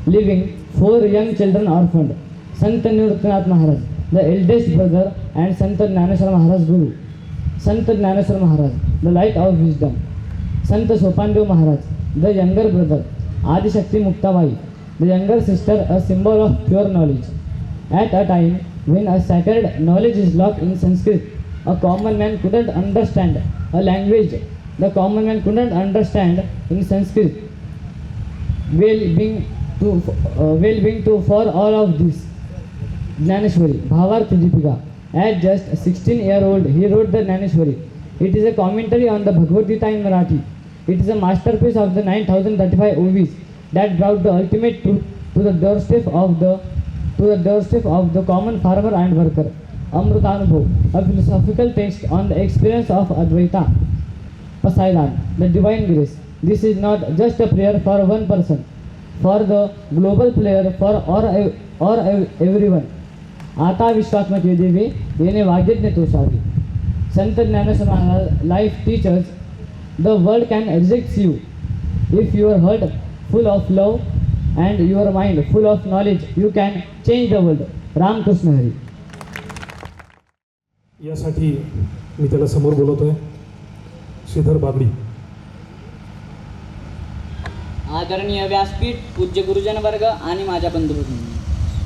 leaving 4 young children orphaned. Sant Nirutanath Maharaj, the eldest brother and Sant Jnaneshwar Maharaj Guru. Sant Jnaneshwar Maharaj, the light of wisdom. Sant Sopandev Maharaj, the younger brother. Adi Shakti Muktabai, the younger sister, a symbol of pure knowledge. At a time when a sacred knowledge is locked in Sanskrit, a common man couldn't understand a language the common man couldn't understand in Sanskrit. Well-being to for all of this. Jnaneshwari, Bhavarth Deepika. At just 16-year-old, he wrote the Jnaneshwari. It is a commentary on the Bhagavad Gita in Marathi. It is a masterpiece of the 9035 OVs that brought the ultimate truth to the doorstep of the common farmer and worker. Amrutanubhav, a philosophical text on the experience of Advaita. Pasaidan, the divine grace. This is not just a prayer for one person, for the global prayer for or everyone. आता विश्वात्मके देवी येणे वाग्यज्ञ तोषावी. संत Dnyaneshwar Maharaj life teaches the world can reject you if your heart full of love and your mind full of knowledge you can change the world. Ramakrishna Hari. यासाठी मी त्याला समोर बोलवतोय. श्रीधर बागडी. आदरणीय व्यासपीठ, पूज्य गुरुजन वर्ग आणि माझ्या बंधुभगिनी,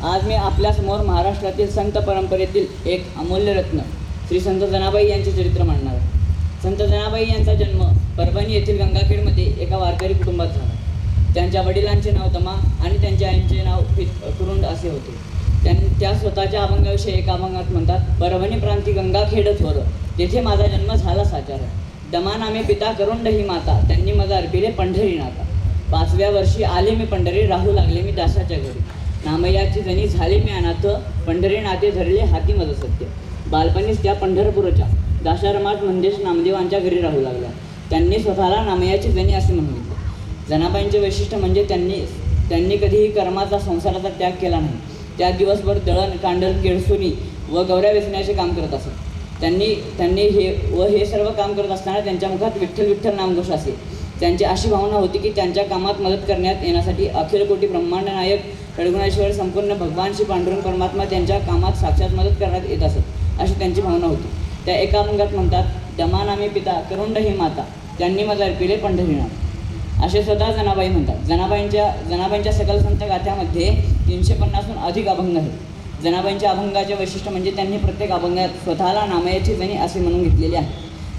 आज मी आपल्यासमोर महाराष्ट्रातील संत परंपरेतील एक अमूल्य रत्न श्री संत जनाबाई यांचे चरित्र मांडणार आहे. संत जनाबाई यांचा जन्म परभणी येथील गंगाखेडमध्ये एका वारकरी कुटुंबात झाला. त्यांच्या वडिलांचे नाव तमा आणि त्यांच्या आईचे नाव कुरुंड असे होते. त्या स्वतःच्या अभंगाविषयी एका अभंगात म्हणतात, परभणी प्रांती गंगाखेड थोर, तेथे माझा जन्म झाला साचार. दमा नामे पिता करुंड ही माता, त्यांनी माझा अर्पिले पंढरी नाता. 5व्या वर्षी आले मी पंढरी, राहू लागले मी दासाच्या घरी. नामयाची जणी झाले मी अनाथ, पंढरी नाते धरले हाती मज सत्य. बालपणीच त्या पंढरपूरच्या दाशारमात मंदेश नामदेवांच्या घरी राहू लागल्या. त्यांनी स्वतःला नामयाची जणी असे म्हणले. जनाबाईंचे वैशिष्ट्य म्हणजे त्यांनी कधीही कर्माचा संसाराचा त्याग केला नाही. त्या दिवसभर दळण कांडण केळसुनी व गौऱ्या वेचण्याचे काम करत असत. त्यांनी हे सर्व काम करत असताना त्यांच्या मुखात विठ्ठल विठ्ठल नामघोष असे. त्यांची अशी भावना होती की त्यांच्या कामात मदत करण्यात येण्यासाठी अखिल कोटी ब्रह्मांड नायक खडगुणेश्वर संपूर्ण भगवान श्री पांडुरंग परमात्मा त्यांच्या कामात साक्षात मदत करण्यात येत असत, अशी त्यांची भावना होती. त्या एका अभंगात म्हणतात, दमा नामे पिता करुंड ही माता, त्यांनी माझा अर्पिले पंढरीनाथ, असे स्वतः जनाबाई म्हणतात. जनाबाईंच्या सकल संत गाथ्यामध्ये 350हून अधिक अभंग आहेत. जनाबाईंच्या अभंगाचे वैशिष्ट्य म्हणजे त्यांनी प्रत्येक अभंगात स्वतःला नामयाची जणी असे म्हणून घेतलेले आहे.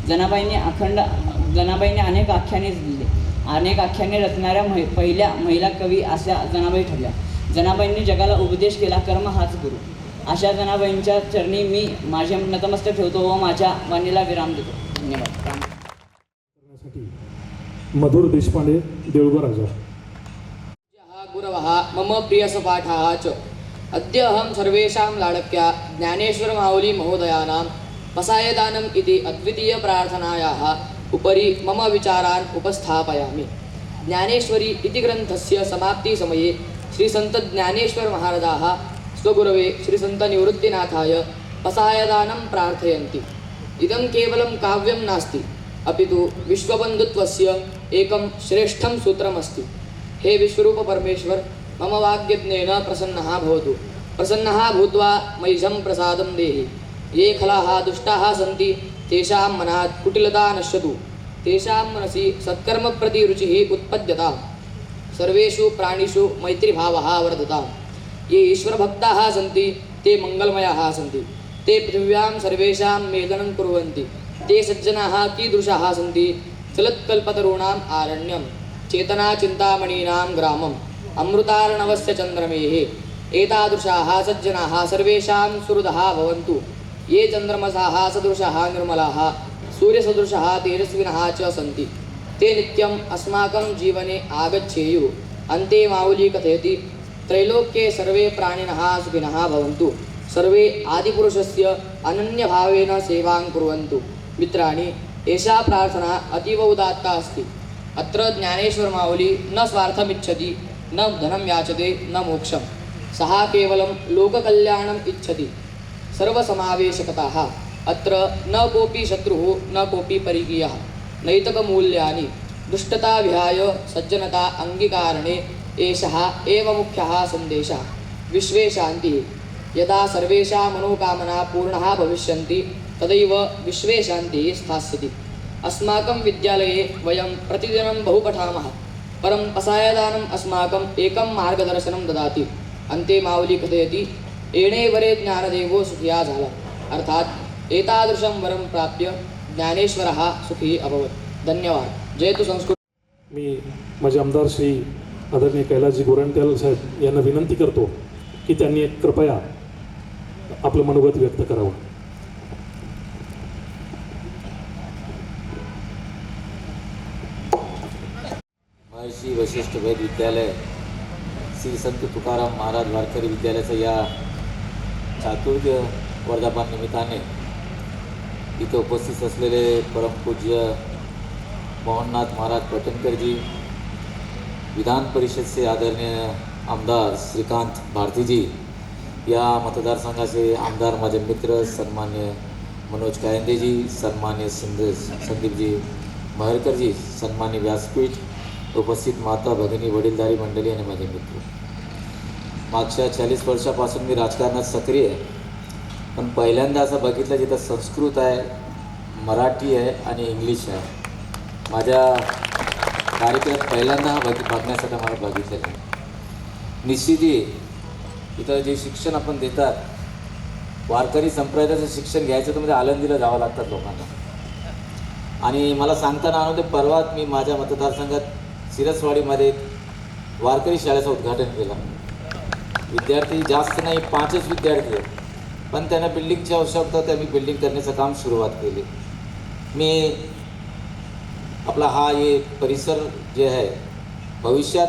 जनाबाईंनी अनेक आख्याने दिली. अनेक आख्याने रचणाऱ्या पहिल्या महिला कवी अशा जनाबाई ठरल्या. जनाबाईंनी जगाला उपदेश केला, कर्म हाच गुरु. अशा जनाबाईंच्या चरणी मी माझे नतमस्तक ठेवतो व माझ्या वाणीला विराम देतो. धन्यवाद. मधुर देशपांडे, देऊळगाव राजा. गुरवः मम प्रियसपाठाः च अद्य अहं सर्वेषां लाडक्या ज्ञानेश्वर माऊली महोदयानां पसायदानम् इति अद्वितीयप्रार्थनायाः उपरि मम विचारान् उपस्थापयामि. ज्ञानेश्वरी इति ग्रन्थस्य समाप्तिसमये श्रीसन्तज्ञानेश्वर महाराजाः स्वगुरवे श्रीसन्तनिवृत्तिनाथाय पसायदानं प्रार्थयन्ति. इदं केवलं काव्यं नास्ति, अपि तु विश्वबन्धुत्वस्य एकं श्रेष्ठं सूत्रमस्ति. हे विश्वरूप परमेश्वर, मम वाग्यज्ञेन प्रसन्नः भवतु. प्रसन्नः भूत्वा मयिषं प्रसादं देहि. ये खलाः दुष्टाः सन्ति तेषां मनात् कुटिलता नश्यतु. तेषां मनसि सत्कर्मप्रतिरुचिः उत्पद्यताम्. सर्वेषु प्राणिषु मैत्रीभावः वर्धताम्. ये ईश्वरभक्ताः सन्ति ते मङ्गलमयाः सन्ति. ते पृथिव्यां सर्वेषां मेलनं कुर्वन्ति. ते सज्जनाः कीदृशाः सन्ति? चलत्कल्पतरूणाम् आरण्यं, चेतनाचिन्तामणीनां ग्रामम्, अमृतार्णवस्य चन्द्रमेः. एतादृशाः सज्जनाः सर्वेषां सुहृदः भवन्तु. ये चन्द्रमसाः सदृशाः निर्मलाः, सूर्यसदृशाः तेजस्विनः च सन्ति. ते नित्यम् अस्माकं जीवने आगच्छेयुः. अन्ते माऊली कथयति, त्रैलोक्ये सर्वे प्राणिनः सुखिनः भवन्तु. सर्वे आदिपुरुषस्य अनन्यभावेन सेवां कुर्वन्तु. मित्राणि, एषा प्रार्थना अतीव उदात्ता अस्ति. अत्र ज्ञानेश्वर माऊली न स्वार्थमिच्छति, न धनं याचते, न मोक्षं. सः केवलं लोककल्याणम् इच्छति. सर्वसमावेशकताः. अत्र न कोऽपि शत्रुः, न कोऽपि परिकीयः. नैतिकमूल्यानि दुष्टता विहाय सज्जनता अङ्गीकारणे एषः एव मुख्यः सन्देशः. विश्वे शान्तिः. यदा सर्वेषां मनोकामना पूर्णः भविष्यन्ति तदैव विश्वे शान्तिः स्थास्यति। अस्माकं विद्यालये वयं प्रतिदिनं बहु पठामः, परं पसायदानम् अस्माकम् एकं मार्गदर्शनं ददाति। अन्ते माऊली कथयति, एणे वरे ज्ञानदेवो सुखिया झाला, अर्थात एतादृशं वरं प्राप्य ज्ञानेश्वरः सुखी अभवत्। धन्यवाद। जयतु संस्कृत। मी माझे आमदार श्री आदरणीय कैलासजी गोरंट्याल साहेब यांना विनंती करतो की त्यांनी कृपया आपलं मनोगत व्यक्त करावं. महर्षी वशिष्ठ वैद्य विद्यालय श्री संत तुकाराम महाराज वारकरी विद्यालयाचं या चातुर्य वर्धापन निमित्ताने इथं उपस्थित असलेले परमपूज्य मोहननाथ महाराज पटणकरजी, विधान परिषद से आदरणीय आमदार श्रीकांत भारतीजी, या मतदारसंघाचे आमदार माझे मित्र सन्मान्य मनोज कायंदेजी, सन्मान्य संदीपजी महरकरजी, सन्मान्य व्यासपीठ, उपस्थित माता भगिनी वडीलधारी मंडळी आणि माझे मित्र. मागच्या 40 वर्षापासून मी राजकारणात सक्रिय आहे, पण पहिल्यांदा असं बघितलं जिथं संस्कृत आहे, मराठी आहे आणि इंग्लिश आहे. माझ्या कार्यक्रमात पहिल्यांदा हा बघण्यासाठी मला बघितलेलं आहे. निश्चिती इथं जे शिक्षण आपण देतात, वारकरी संप्रदायाचं शिक्षण घ्यायचं तर म्हणजे आळंदीला जावं लागतात लोकांना. आणि मला सांगताना आनंद, परवाच मी माझ्या मतदारसंघात सिरसवाडीमध्ये वारकरी शाळेचं उद्घाटन केलं. विद्यार्थी जास्त नाही, 5च विद्यार्थी आहेत, पण त्यांना बिल्डिंगची आवश्यकता होती. आम्ही बिल्डिंग करण्याचं काम सुरुवात केली. मी आपला हा ये परिसर जे आहे, भविष्यात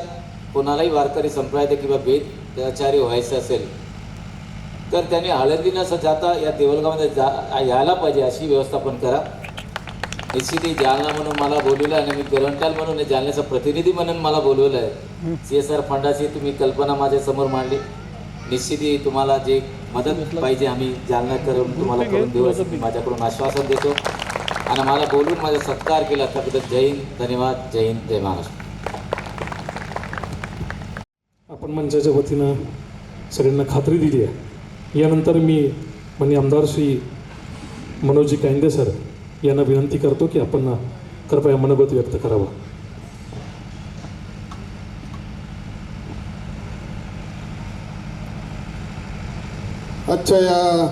कोणालाही वारकरी संप्रदाय किंवा वेदाचार्य व्हायचं असेल तर त्यांनी आळंदी न जाता या देवलगावमध्ये यायला पाहिजे, अशी व्यवस्थापन करा. निश्चित जालना म्हणून मला बोलवलं आणि मी गोरंट्याल म्हणून जालन्याचा प्रतिनिधी म्हणून मला बोलवलं आहे. CSR फंडाची तुम्ही कल्पना माझ्यासमोर मांडली. निश्चित तुम्हाला जे मदत पाहिजे आम्ही जालना करून तुम्हाला करून देऊ असं मी माझ्याकडून आश्वासन देतो. आणि मला बोलून माझा सत्कार केला त्याबद्दल जय हिंद, धन्यवाद. जय हिंद, जय महाराष्ट्र. आपण मंचाच्या वतीनं सगळ्यांना खात्री दिली आहे. यानंतर मी माननीय आमदार श्री मनोजजी कायंदे सर यांना विनंती करतो की आपण कृपया मनोगत व्यक्त करावं. आजच्या या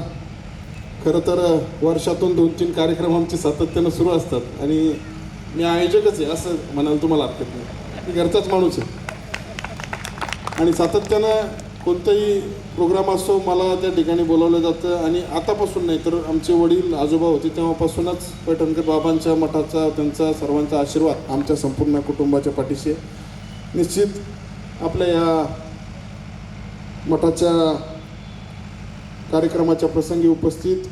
खरं तर वर्षातून 2-3 कार्यक्रम आमचे सातत्यानं सुरू असतात आणि मी आयोजकच आहे असं म्हणायला तुम्हाला हरकत नाही. मी घरचाच माणूस आहे आणि सातत्यानं कोणताही प्रोग्राम असतो मला त्या ठिकाणी बोलावलं जातं. आणि आतापासून नाही तर आमचे वडील आजोबा होते तेव्हापासूनच पैठणकर बाबांच्या मठाचा त्यांचा सर्वांचा आशीर्वाद आमच्या संपूर्ण कुटुंबाच्या पाठीशी आहे. निश्चित आपल्या या मठाच्या कार्यक्रमाच्या प्रसंगी उपस्थित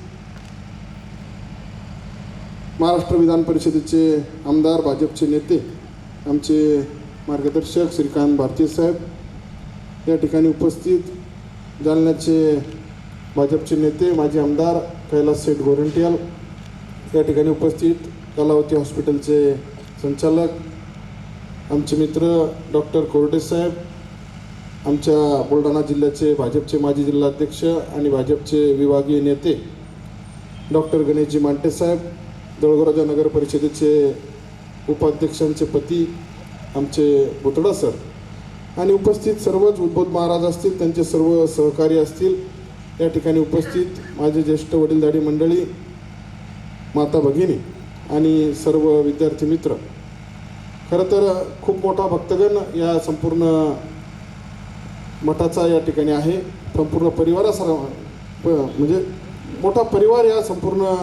महाराष्ट्र विधान परिषदेचे आमदार, भाजपचे नेते, आमचे मार्गदर्शक श्रीकांत भारती साहेब या ठिकाणी उपस्थित, जालन्याचे भाजपचे नेते माजी आमदार कैलास शेठ गोरंट्याल या ठिकाणी उपस्थित, कलावती हॉस्पिटलचे संचालक, आमचे मित्र डॉक्टर कोरडे साहेब, आमच्या बुलढाणा जिल्ह्याचे भाजपचे माजी जिल्हाध्यक्ष आणि भाजपचे विभागीय नेते डॉक्टर गणेशजी मांटे साहेब, दळगोराजा नगर परिषदेचे उपाध्यक्षांचे पती आमचे बुतडा सर आणि उपस्थित सर्वच उद्बोध महाराज असतील, त्यांचे सर्व सहकारी असतील, या ठिकाणी उपस्थित माझे ज्येष्ठ वडीलधारी मंडळी, माता भगिनी आणि सर्व विद्यार्थी मित्र. खरं तर खूप मोठा भक्तगण या संपूर्ण मठाचा या ठिकाणी आहे. संपूर्ण म्हणजे मोठा परिवार या संपूर्ण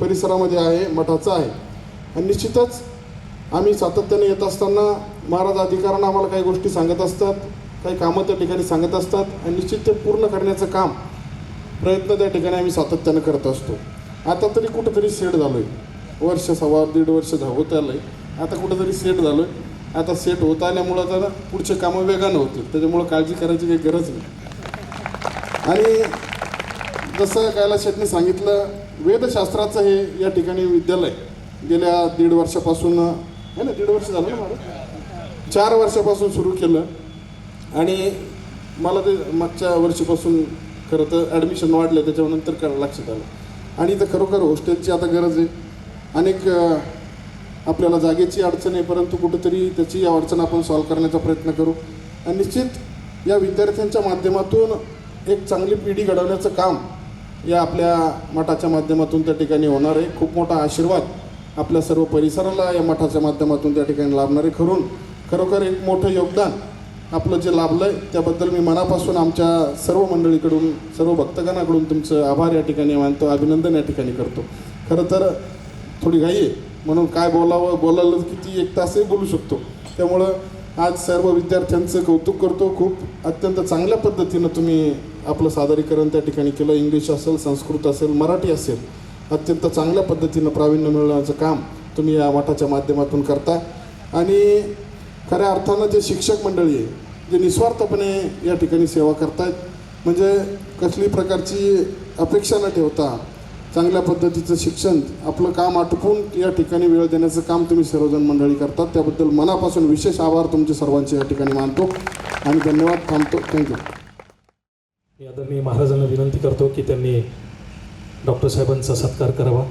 परिसरामध्ये आहे, मठाचा आहे. आणि निश्चितच आम्ही सातत्याने येत असताना महाराज अधिकाऱ्यांना आम्हाला काही गोष्टी सांगत असतात, काही कामं त्या ठिकाणी सांगत असतात आणि निश्चित ते पूर्ण करण्याचं काम प्रयत्न त्या ठिकाणी आम्ही सातत्यानं करत असतो. आता तरी कुठंतरी सेट झालो आहे, वर्ष 1.5-1.5 वर्ष होत आलं आहे. आता कुठंतरी सेट झालो आहे. आता सेट होत आल्यामुळं तर पुढचे कामं वेगानं होतील, त्याच्यामुळं काळजी करायची काही गरज नाही. आणि जसं कैलास शेठने सांगितलं, वेदशास्त्राचं हे या ठिकाणी विद्यालय गेल्या 1.5 वर्षापासून आहे ना, 1.5 वर्ष झालं ना मला, 4 वर्षापासून सुरू केलं. आणि मला ते मागच्या वर्षीपासून खरं तर ॲडमिशन वाढलं, त्याच्यानंतर लक्षात आलं. आणि इथं खरोखर हॉस्टेलची आता गरज आहे. अनेक आपल्याला जागेची अडचण आहे, परंतु कुठेतरी त्याची अडचण आपण सॉल्व्ह करण्याचा प्रयत्न करू. आणि निश्चित या विद्यार्थ्यांच्या माध्यमातून एक चांगली पिढी घडवण्याचं काम या आपल्या मठाच्या माध्यमातून त्या ठिकाणी होणार आहे. खूप मोठा आशीर्वाद आपल्या सर्व परिसराला या मठाच्या माध्यमातून त्या ठिकाणी लाभणार आहे. खरोखर एक मोठं योगदान आपलं जे लाभलं आहे त्याबद्दल मी मनापासून आमच्या सर्व मंडळीकडून, सर्व भक्तगणाकडून तुमचं आभार या ठिकाणी मानतो, अभिनंदन या ठिकाणी करतो. खरं तर थोडी घाई आहे म्हणून काय बोलायला किती 1 तासही बोलू शकतो. त्यामुळं आज सर्व विद्यार्थ्यांचं कौतुक करतो. खूप अत्यंत चांगल्या पद्धतीनं तुम्ही आपलं सादरीकरण त्या ठिकाणी केलं. इंग्लिश असेल, संस्कृत असेल, मराठी असेल, अत्यंत चांगल्या पद्धतीनं प्रावीण्य मिळवण्याचं काम तुम्ही या मठाच्या माध्यमातून करता. आणि खऱ्या अर्थानं जे शिक्षक मंडळी आहे, जे निस्वार्थपणे या ठिकाणी सेवा करतायत, म्हणजे कसली प्रकारची अपेक्षा न ठेवता चांगल्या पद्धतीचं शिक्षण, आपलं काम आटोपून या ठिकाणी वेळ देण्याचं काम तुम्ही सर्वजण मंडळी करतात. त्याबद्दल मनापासून विशेष आभार तुमचे सर्वांचे या ठिकाणी मानतो आणि धन्यवाद. थांबतो. थँक्यू. मी आदरणीय महाराजांना विनंती करतो की त्यांनी डॉक्टर साहेबांचा सत्कार करावा.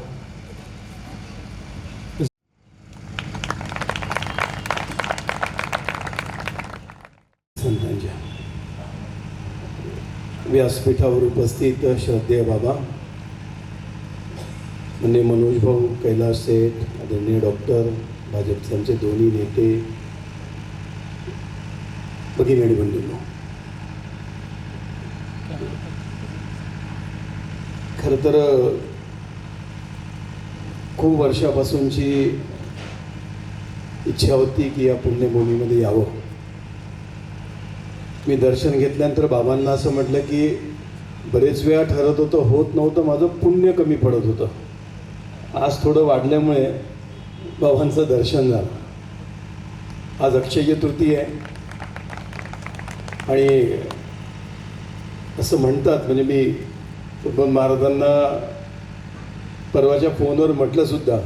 संतांच्या व्यासपीठावर उपस्थित श्रद्धेय बाबा म्हणजे मनोज भाऊ, कैलास सेठ, आदरणीय डॉक्टर, भाजपचे दोन्ही नेते, भगिनी आणि बंधूंनो, खरं तर खूप वर्षापासूनची इच्छा होती की या पुण्यभूमीमध्ये यावं. मी दर्शन घेतल्यानंतर बाबांना असं म्हटलं की बरेच वेळा ठरत होतं, होत नव्हतं, माझं पुण्य कमी पडत होतं. आज थोडं वाढल्यामुळे बाबांचं दर्शन झालं. आज अक्षय्य तृतीय आहे आणि असं म्हणतात, म्हणजे मी तुकोबा महाराजांना परवाच्या फोनवर म्हटलंसुद्धा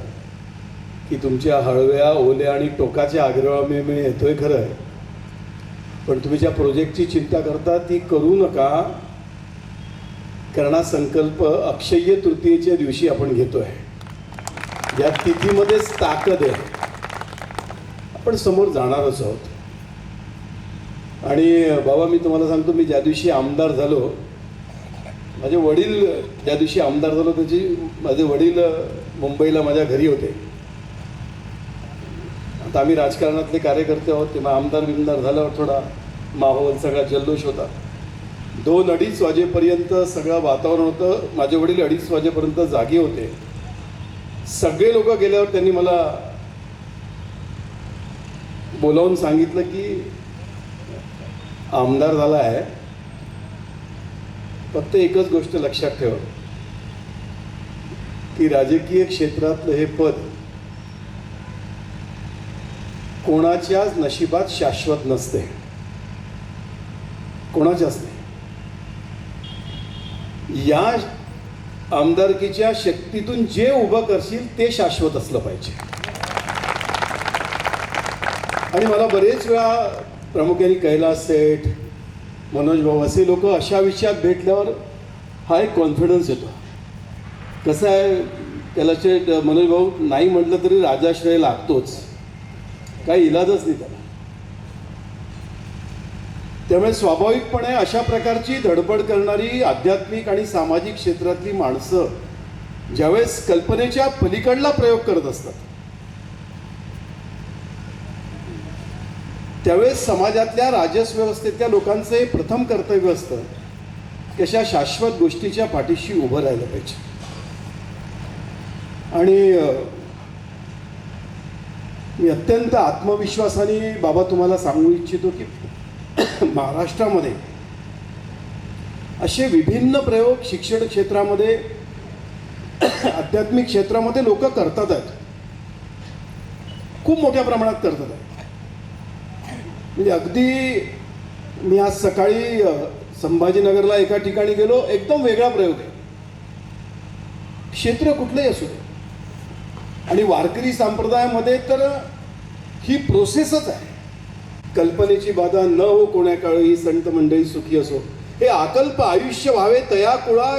की तुमच्या हळव्या, ओल्या आणि टोकाच्या आग्रहामुळे मी येतोय खरं आहे, पण तुम्ही ज्या प्रोजेक्टची चिंता करता ती करू नका. करणार संकल्प अक्षय्य तृतीयेच्या दिवशी आपण घेतो आहे. या तिथीमध्येच ताकद आहे. आपण समोर जाणारच आहोत. आणि बाबा, मी तुम्हाला सांगतो, मी ज्या दिवशी आमदार झालो, माझे वडील ज्या दिवशी आमदार झालो त्याची माझे वडील मुंबईला माझ्या घरी होते. आता आम्ही राजकारणातले कार्यकर्ते आहोत, तेव्हा आमदार बिमदार झाल्यावर थोडा माहोल, सगळा जल्लोष होता. 2-2:30 वाजेपर्यंत सगळं वातावरण होतं. माझे वडील 2:30 वाजेपर्यंत जागे होते. सगळे लोक गेल्यावर त्यांनी मला बोलावून सांगितलं की आमदार झाला आहे, फक्त एकच गोष्ट लक्षात ठेव की राजकीय क्षेत्रातलं हे पद कोणाच्याच नशिबात शाश्वत नसते, कोणाच्याच नाही. या आमदारकीच्या शक्तीतून जे उभं करशील ते शाश्वत असलं पाहिजे. आणि मला बरेच वेळा प्रामुख्याने कैलास सेठ, मनोज भाऊ असे लोक अशा विषयात भेटल्यावर हा एक कॉन्फिडन्स येतो. कसं आहे, कैलास सेठ, मनोज भाऊ नाही म्हटलं तरी राजाश्रय लागतोच, काही इलाजच नाही त्याला. त्यामुळे स्वाभाविकपणे अशा प्रकारची धडपड करणारी आध्यात्मिक आणि सामाजिक क्षेत्रातली माणसं ज्यावेळेस कल्पनेच्या पलीकडला प्रयोग करत असतात, त्यावेळेस समाजातल्या राजस व्यवस्थेतल्या लोकांचं हे प्रथम कर्तव्य असतं की अशा शाश्वत गोष्टीच्या पाठीशी उभं राहिलं पाहिजे. आणि मी अत्यंत आत्मविश्वासाने बाबा तुम्हाला सांगू इच्छितो की महाराष्ट्रामध्ये असे विभिन्न प्रयोग शिक्षण क्षेत्रामध्ये, आध्यात्मिक क्षेत्रामध्ये लोक करतात आहेत, खूप मोठ्या प्रमाणात करतात आहेत. म्हणजे अगदी मी आज सकाळी संभाजीनगरला एका ठिकाणी गेलो, एकदम वेगळा प्रयोग आहे. क्षेत्र कुठलंही असू दे. आणि वारकरी संप्रदायामध्ये तर ही प्रोसेसच आहे. कल्पनेची बाधा न हो कोण्या काळी संत मंडळी सुखी असो, हे अकल्प आयुष्य व्हावे तया कुळा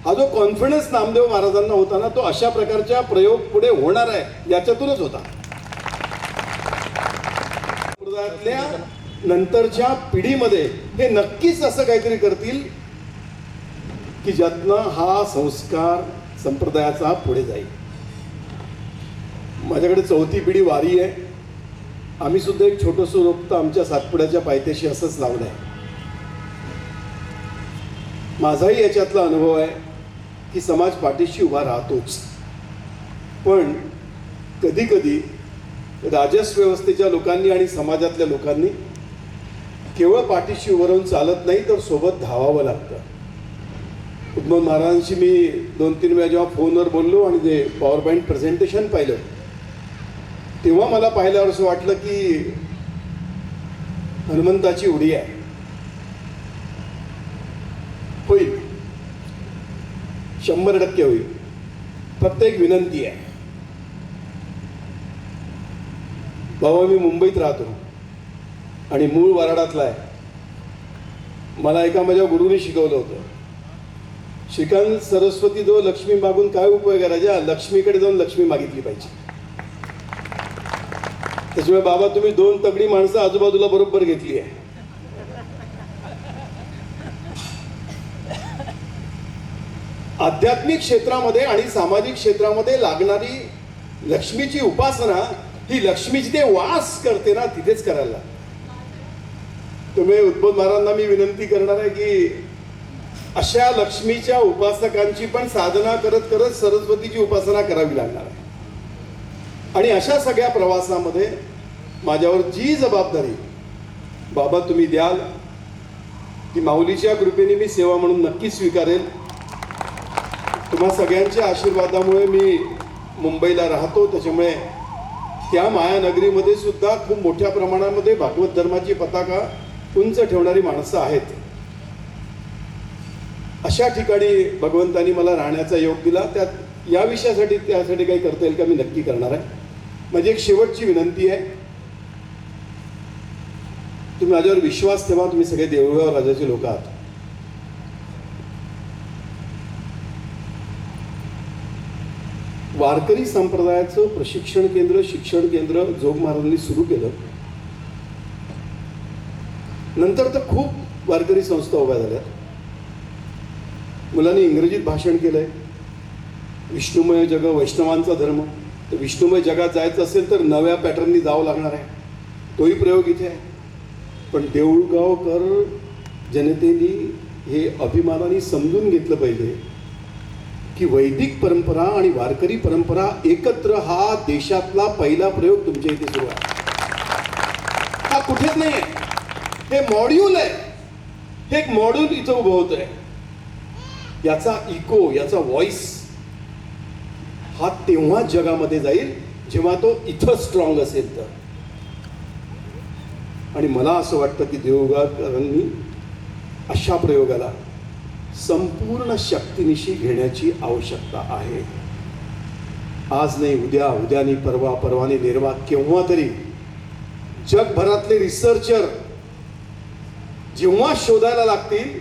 हा जो कॉन्फिडन्स नामदेव महाराजांना होता ना, तो अशा प्रकारच्या प्रयोग पुढे होणार आहे याच्यातूनच होता. संप्रदायातल्या नंतरच्या पिढीमध्ये हे नक्कीच असं काहीतरी करतील की ज्यातनं हा संस्कार संप्रदायाचा पुढे जाईल. माझ्याकडे 4थी पिढी वारी आहे. आम्ही सुद्धा एक छोटंसं रोपटं आमच्या सातपुड्याच्या पायथ्याशी असंच लावलं आहे. माझाही याच्यातला अनुभव आहे की समाज पाठीशी उभा राहतोच, पण कधी कधी राजस व्यवस्थेच्या लोकांनी आणि समाजातल्या लोकांनी केवळ पाठीशी उभं राहून चालत नाही, तर सोबत धावावं लागतं. उद्धव महाराजांशी मी 2-3 वेळा जेव्हा फोनवर बोललो आणि ते पॉवर पॉईंट प्रेझेंटेशन पाहिलं, तेव्हा मला पाहिल्यावर असं वाटलं की हनुमंताची उडी आहे. होईल, 100% होईल. फक्त एक विनंती आहे. बाबा, मी मुंबईत राहतो आणि मूळ वराडातला आहे. मला एका माझ्या गुरुने शिकवलं होतं, श्रीकांत सरस्वती जो लक्ष्मी मागून काय उपयोग करायचा, लक्ष्मीकडे जाऊन लक्ष्मी मागितली पाहिजे. त्याच्यामुळे बाबा, तुम्ही 2 तगडी माणसं आजूबाजूला बरोबर घेतली आहे. आध्यात्मिक क्षेत्रामध्ये आणि सामाजिक क्षेत्रामध्ये लागणारी लक्ष्मीची उपासना ही लक्ष्मी जिथे वास करते ना, तिथेच करायला. त्यामुळे उद्धव महाराजांना मी विनंती करणार आहे की अशा लक्ष्मीच्या उपासकांची पण साधना करत करत सरस्वतीची उपासना करावी लागणार आहे. आणि अशा सगळ्या प्रवासामध्ये माझ्यावर जी जबाबदारी बाबा तुम्ही द्याल, ती माऊलीच्या कृपेने मी सेवा म्हणून नक्की स्वीकारेल. तुम्हा सगळ्यांच्या आशीर्वादामुळे मी मुंबईला राहतो, त्याच्यामुळे त्या मायानगरीमध्ये सुद्धा खूप मोठ्या प्रमाणामध्ये भागवत धर्माची पताका उंच ठेवणारी माणसं आहेत. अशा ठिकाणी भगवंतानी मला राहण्याचा योग दिला. या विषयासाठी त्यासाठी काही करता येईल का, मी नक्की करणार आहे. माझी एक शेवटची विनंती आहे, तुम्ही माझ्यावर विश्वास ठेवा. तुम्ही सगळे देऊळगाव राजाचे लोक आहात. वारकरी संप्रदायाचं प्रशिक्षण केंद्र, शिक्षण केंद्र जोग महाराजांनी सुरू केलं. नंतर तर खूप वारकरी संस्था उभ्या झाल्या. मुलांनी इंग्रजीत भाषण केलंय, विष्णुमय जग वैष्णवांचा धर्म. तर विष्णुमय जगात जायचं असेल तर नव्या पॅटर्ननी जावं लागणार आहे. तोही प्रयोग इथे आहे. पण देऊळगावकर जनतेने हे अभिमानाने समजून घेतलं पाहिजे की वैदिक परंपरा आणि वारकरी परंपरा एकत्र हा देशातला पहिला प्रयोग तुमच्या इथे सुरू आहे. हा कुठेच नाही आहे, हे मॉड्यूल आहे. हे एक मॉड्यूल इथं उभं होत आहे. याचा इको, याचा व्हॉइस हा तेव्हा जगामध्ये जाईल जेव्हा तो इथं स्ट्रॉंग असेल तर. आणि मला असं वाटतं की देऊळगावकरांनी अशा प्रयोगाला संपूर्ण शक्तीनिशी घेण्याची आवश्यकता आहे. आज नाही उद्या, उद्या नाही परवा, परवाने निर्वा, केव्हा तरी जगभरातले रिसर्चर जेव्हा शोधायला लागतील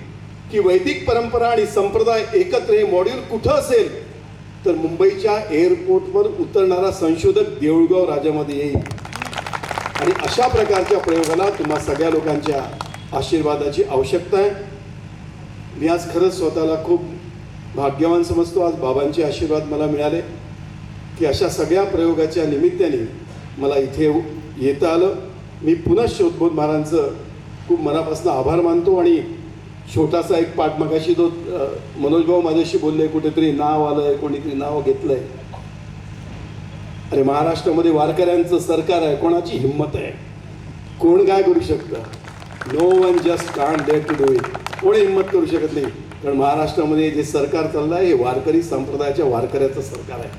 की वैदिक परंपरा आणि संप्रदाय एकत्र हे मॉड्यूल कुठं असेल, तर मुंबईच्या एअरपोर्टवर उतरणारा संशोधक देऊळगाव राजामध्ये येईल. आणि अशा प्रकारच्या प्रयोगाला तुम्हा सगळ्या लोकांच्या आशीर्वादाची आवश्यकता आहे. मी आज खरंच स्वतःला खूप भाग्यवान समजतो. आज बाबांचे आशीर्वाद मला मिळाले की अशा सगळ्या प्रयोगाच्या निमित्ताने मला इथे येता आलं. मी पुन्हा उद्धव महाराजांचं खूप मनापासून आभार मानतो. आणि छोटासा एक पाठ मगाशी तो मनोजभाऊ माझ्याशी बोलले, कुठेतरी नाव आलंय, कोणीतरी नाव घेतलंय. अरे महाराष्ट्रामध्ये वारकऱ्यांचं सरकार आहे, कोणाची हिंमत आहे, कोण काय करू शकतं? No one just can't dare to do it. कोणी हिंमत करू शकत नाही. कारण महाराष्ट्रामध्ये जे सरकार चाललं आहे हे वारकरी संप्रदायाच्या वारकऱ्याचं सरकार आहे.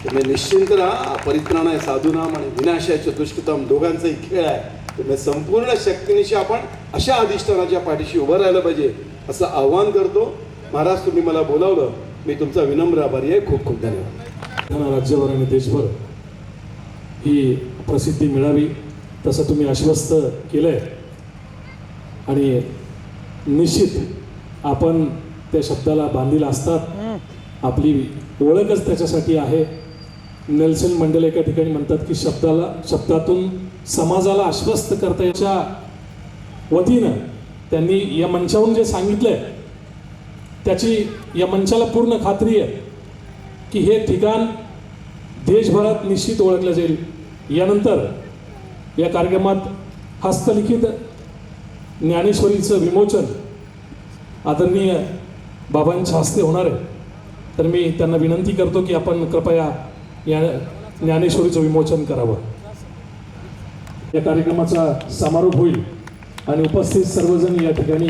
तुम्ही निश्चिंत राहा. परित्राणाय साधूनाम आणि विनाशाय चतुष्कृतम दोघांचाही खेळ आहे. तुम्ही संपूर्ण शक्तीनिशी आपण अशा अधिष्ठानाच्या पाठीशी उभं राहिलं पाहिजे असं आव्हान करतो. महाराज, तुम्ही मला बोलावलं, मी तुमचा विनम्र आभारी आहे. खूप खूप धन्यवाद. राज्यभर आणि देशभर ही प्रसिद्धी मिळावी तसं तुम्ही आश्वस्त केलं आहे. आणि निश्चित आपण त्या शब्दाला बांधील असतात. आपली ओळखच त्याच्यासाठी आहे. नेल्सन मंडेला एका ठिकाणी म्हणतात की शब्दातून समाजाला आश्वस्त करता याच्या वतीनं त्यांनी या मंचावरून जे सांगितलंय त्याची या मंचाला पूर्ण खात्री आहे की हे ठिकाण देशभरात निश्चित ओळखलं जाईल. यानंतर या कार्यक्रमात हस्तलिखित ज्ञानेश्वरीचं विमोचन आदरणीय बाबांच्या हस्ते होणार आहे. तर मी त्यांना विनंती करतो की आपण कृपया या ज्ञानेश्वरीचं विमोचन करावं. या कार्यक्रमाचा समारोप होईल आणि उपस्थित सर्वजण या ठिकाणी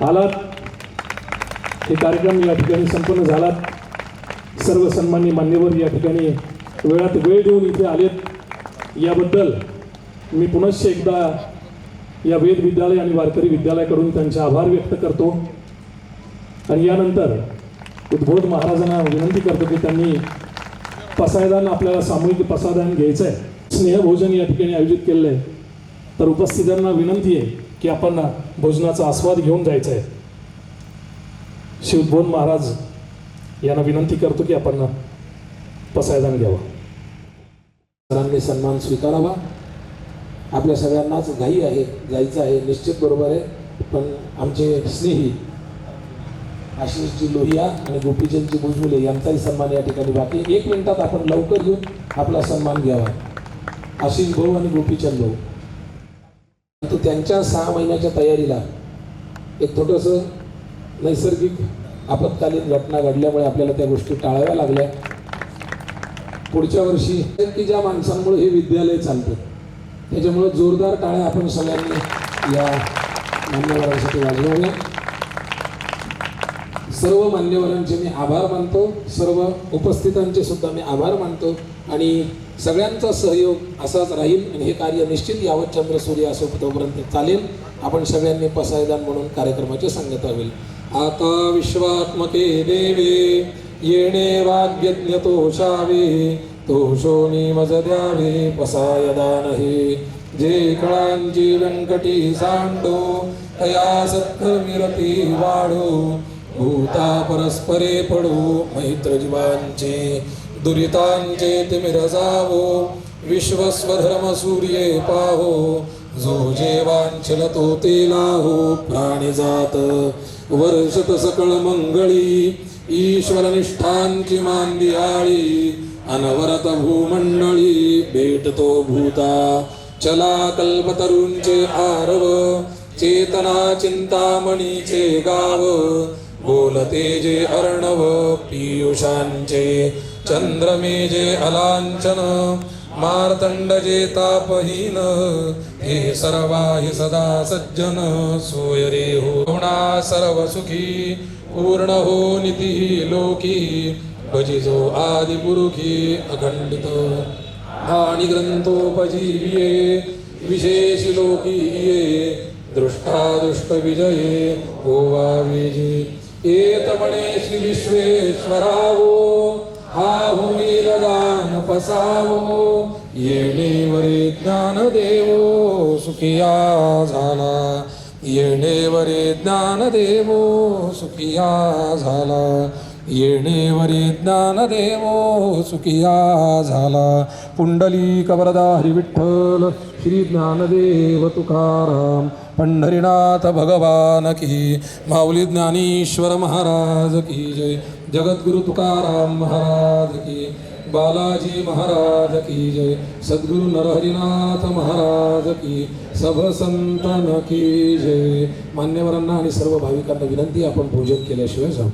आलात. हे कार्यक्रम या ठिकाणी संपन्न झालात. सर्व सन्माननीय मान्यवर या ठिकाणी वेळात वेळ देऊन इथे आलेत. याबद्दल मी पुनश्च एकदा या वेद विद्यालय आणि वारकरी विद्यालयाकडून त्यांचे आभार व्यक्त करतो. आणि यानंतर उद्बोध महाराजांना विनंती करतो की त्यांनी पसायदान आपल्याला सामूहिक पसायदान घ्यायचं आहे. स्नेहभोजन या ठिकाणी आयोजित केलेलं आहे. तर उपस्थितांना विनंती आहे की आपण भोजनाचा आस्वाद घेऊन जायचा आहे. श्री उद्बोध महाराज यांना विनंती करतो की आपण पसायदान घ्यावं. सरांनी सन्मान स्वीकारावा. आपल्या सगळ्यांनाच घाई आहे, जायचं आहे, निश्चित बरोबर आहे. पण आमचे स्नेही आशिषजी लोहिया आणि गोपीचंदजी भुजबुले यांचाही सन्मान या ठिकाणी बाकी. 1 मिनिटात आपण लवकर येऊन आपला सन्मान घ्यावा. आशिष भाऊ आणि गोपीचंद भाऊ. परंतु त्यांच्या 6 महिन्याच्या तयारीला एक थोडंसं नैसर्गिक आपत्कालीन घटना घडल्यामुळे आपल्याला त्या गोष्टी टाळाव्या लागल्या. पुढच्या वर्षी की ज्या माणसांमुळे हे विद्यालय चालतं त्याच्यामुळे जोरदार टाळ्या आपण सगळ्यांनी या मान्यवरांसाठी वाजवाव्या. सर्व मान्यवरांचे मी आभार मानतो. सर्व उपस्थितांचे सुद्धा मी आभार मानतो. आणि सगळ्यांचा सहयोग असाच राहील आणि हे कार्य निश्चित यावत चंद्र सूर्य असो तोपर्यंत चालेल. आपण सगळ्यांनी पसायदान म्हणून कार्यक्रमाची सांगता होईल. आता विश्वात्मके देवे येणे वाग्यज्ञ तोषावे तोषोनी मज द्यावे पसायदान हे जे कळांची व्यंकटी सांडो तया सत्कर्मिरती वाढो भूता परस्परे पडो मैत्र जीवांचे दुरितांचे तिमिर जावो विश्वस्वधर्म सूर्ये पाहो जो जेवांचल तो ते लाहो प्राणी जात वर्षत सकळ मंगळी ईश्वर निष्ठांची मांदियाळी अनवरत भूमंडळी भेटतो भूता चला कल्पतरूंचे आरव चेतना चिंतामणीचे गाव बोलते जे अर्णव पीयूषांचे चंद्रमे जे अलांचन मार्तंड जे तापहीन हे सर्वाहि सदा सज्जन सोय रे होणा सर्व सुखी पूर्ण हो निती लोकी भजिजो आदि पुरुखी अखंडित आणि ग्रंथोपजीविये विशेष लोकी ये दृष्टा दुष्ट विजये होवा विजे एतमणे श्री विश्वेश्वरावो हा भूमिरदान पसावो येणेवरे ज्ञान देवो सुखिया झाला येणेवरे ज्ञान देवो सुखिया झाला येणेवरे ज्ञान देवो सुखिया झाला. पुंडलिक वरदा हरी विठ्ठल श्री ज्ञानदेव तुकाराम पंढरीनाथ भगवान की माऊली ज्ञानेश्वर महाराज की जय. जगद्गुरु तुकाराम महाराज की बालाजी महाराज की जय. सद्गुरु नरहरिनाथ महाराज की सब संतन की जय. मान्यवरांना आणि सर्व भाविकांना विनंती आपण भोजन केल्याशिवाय जाऊ.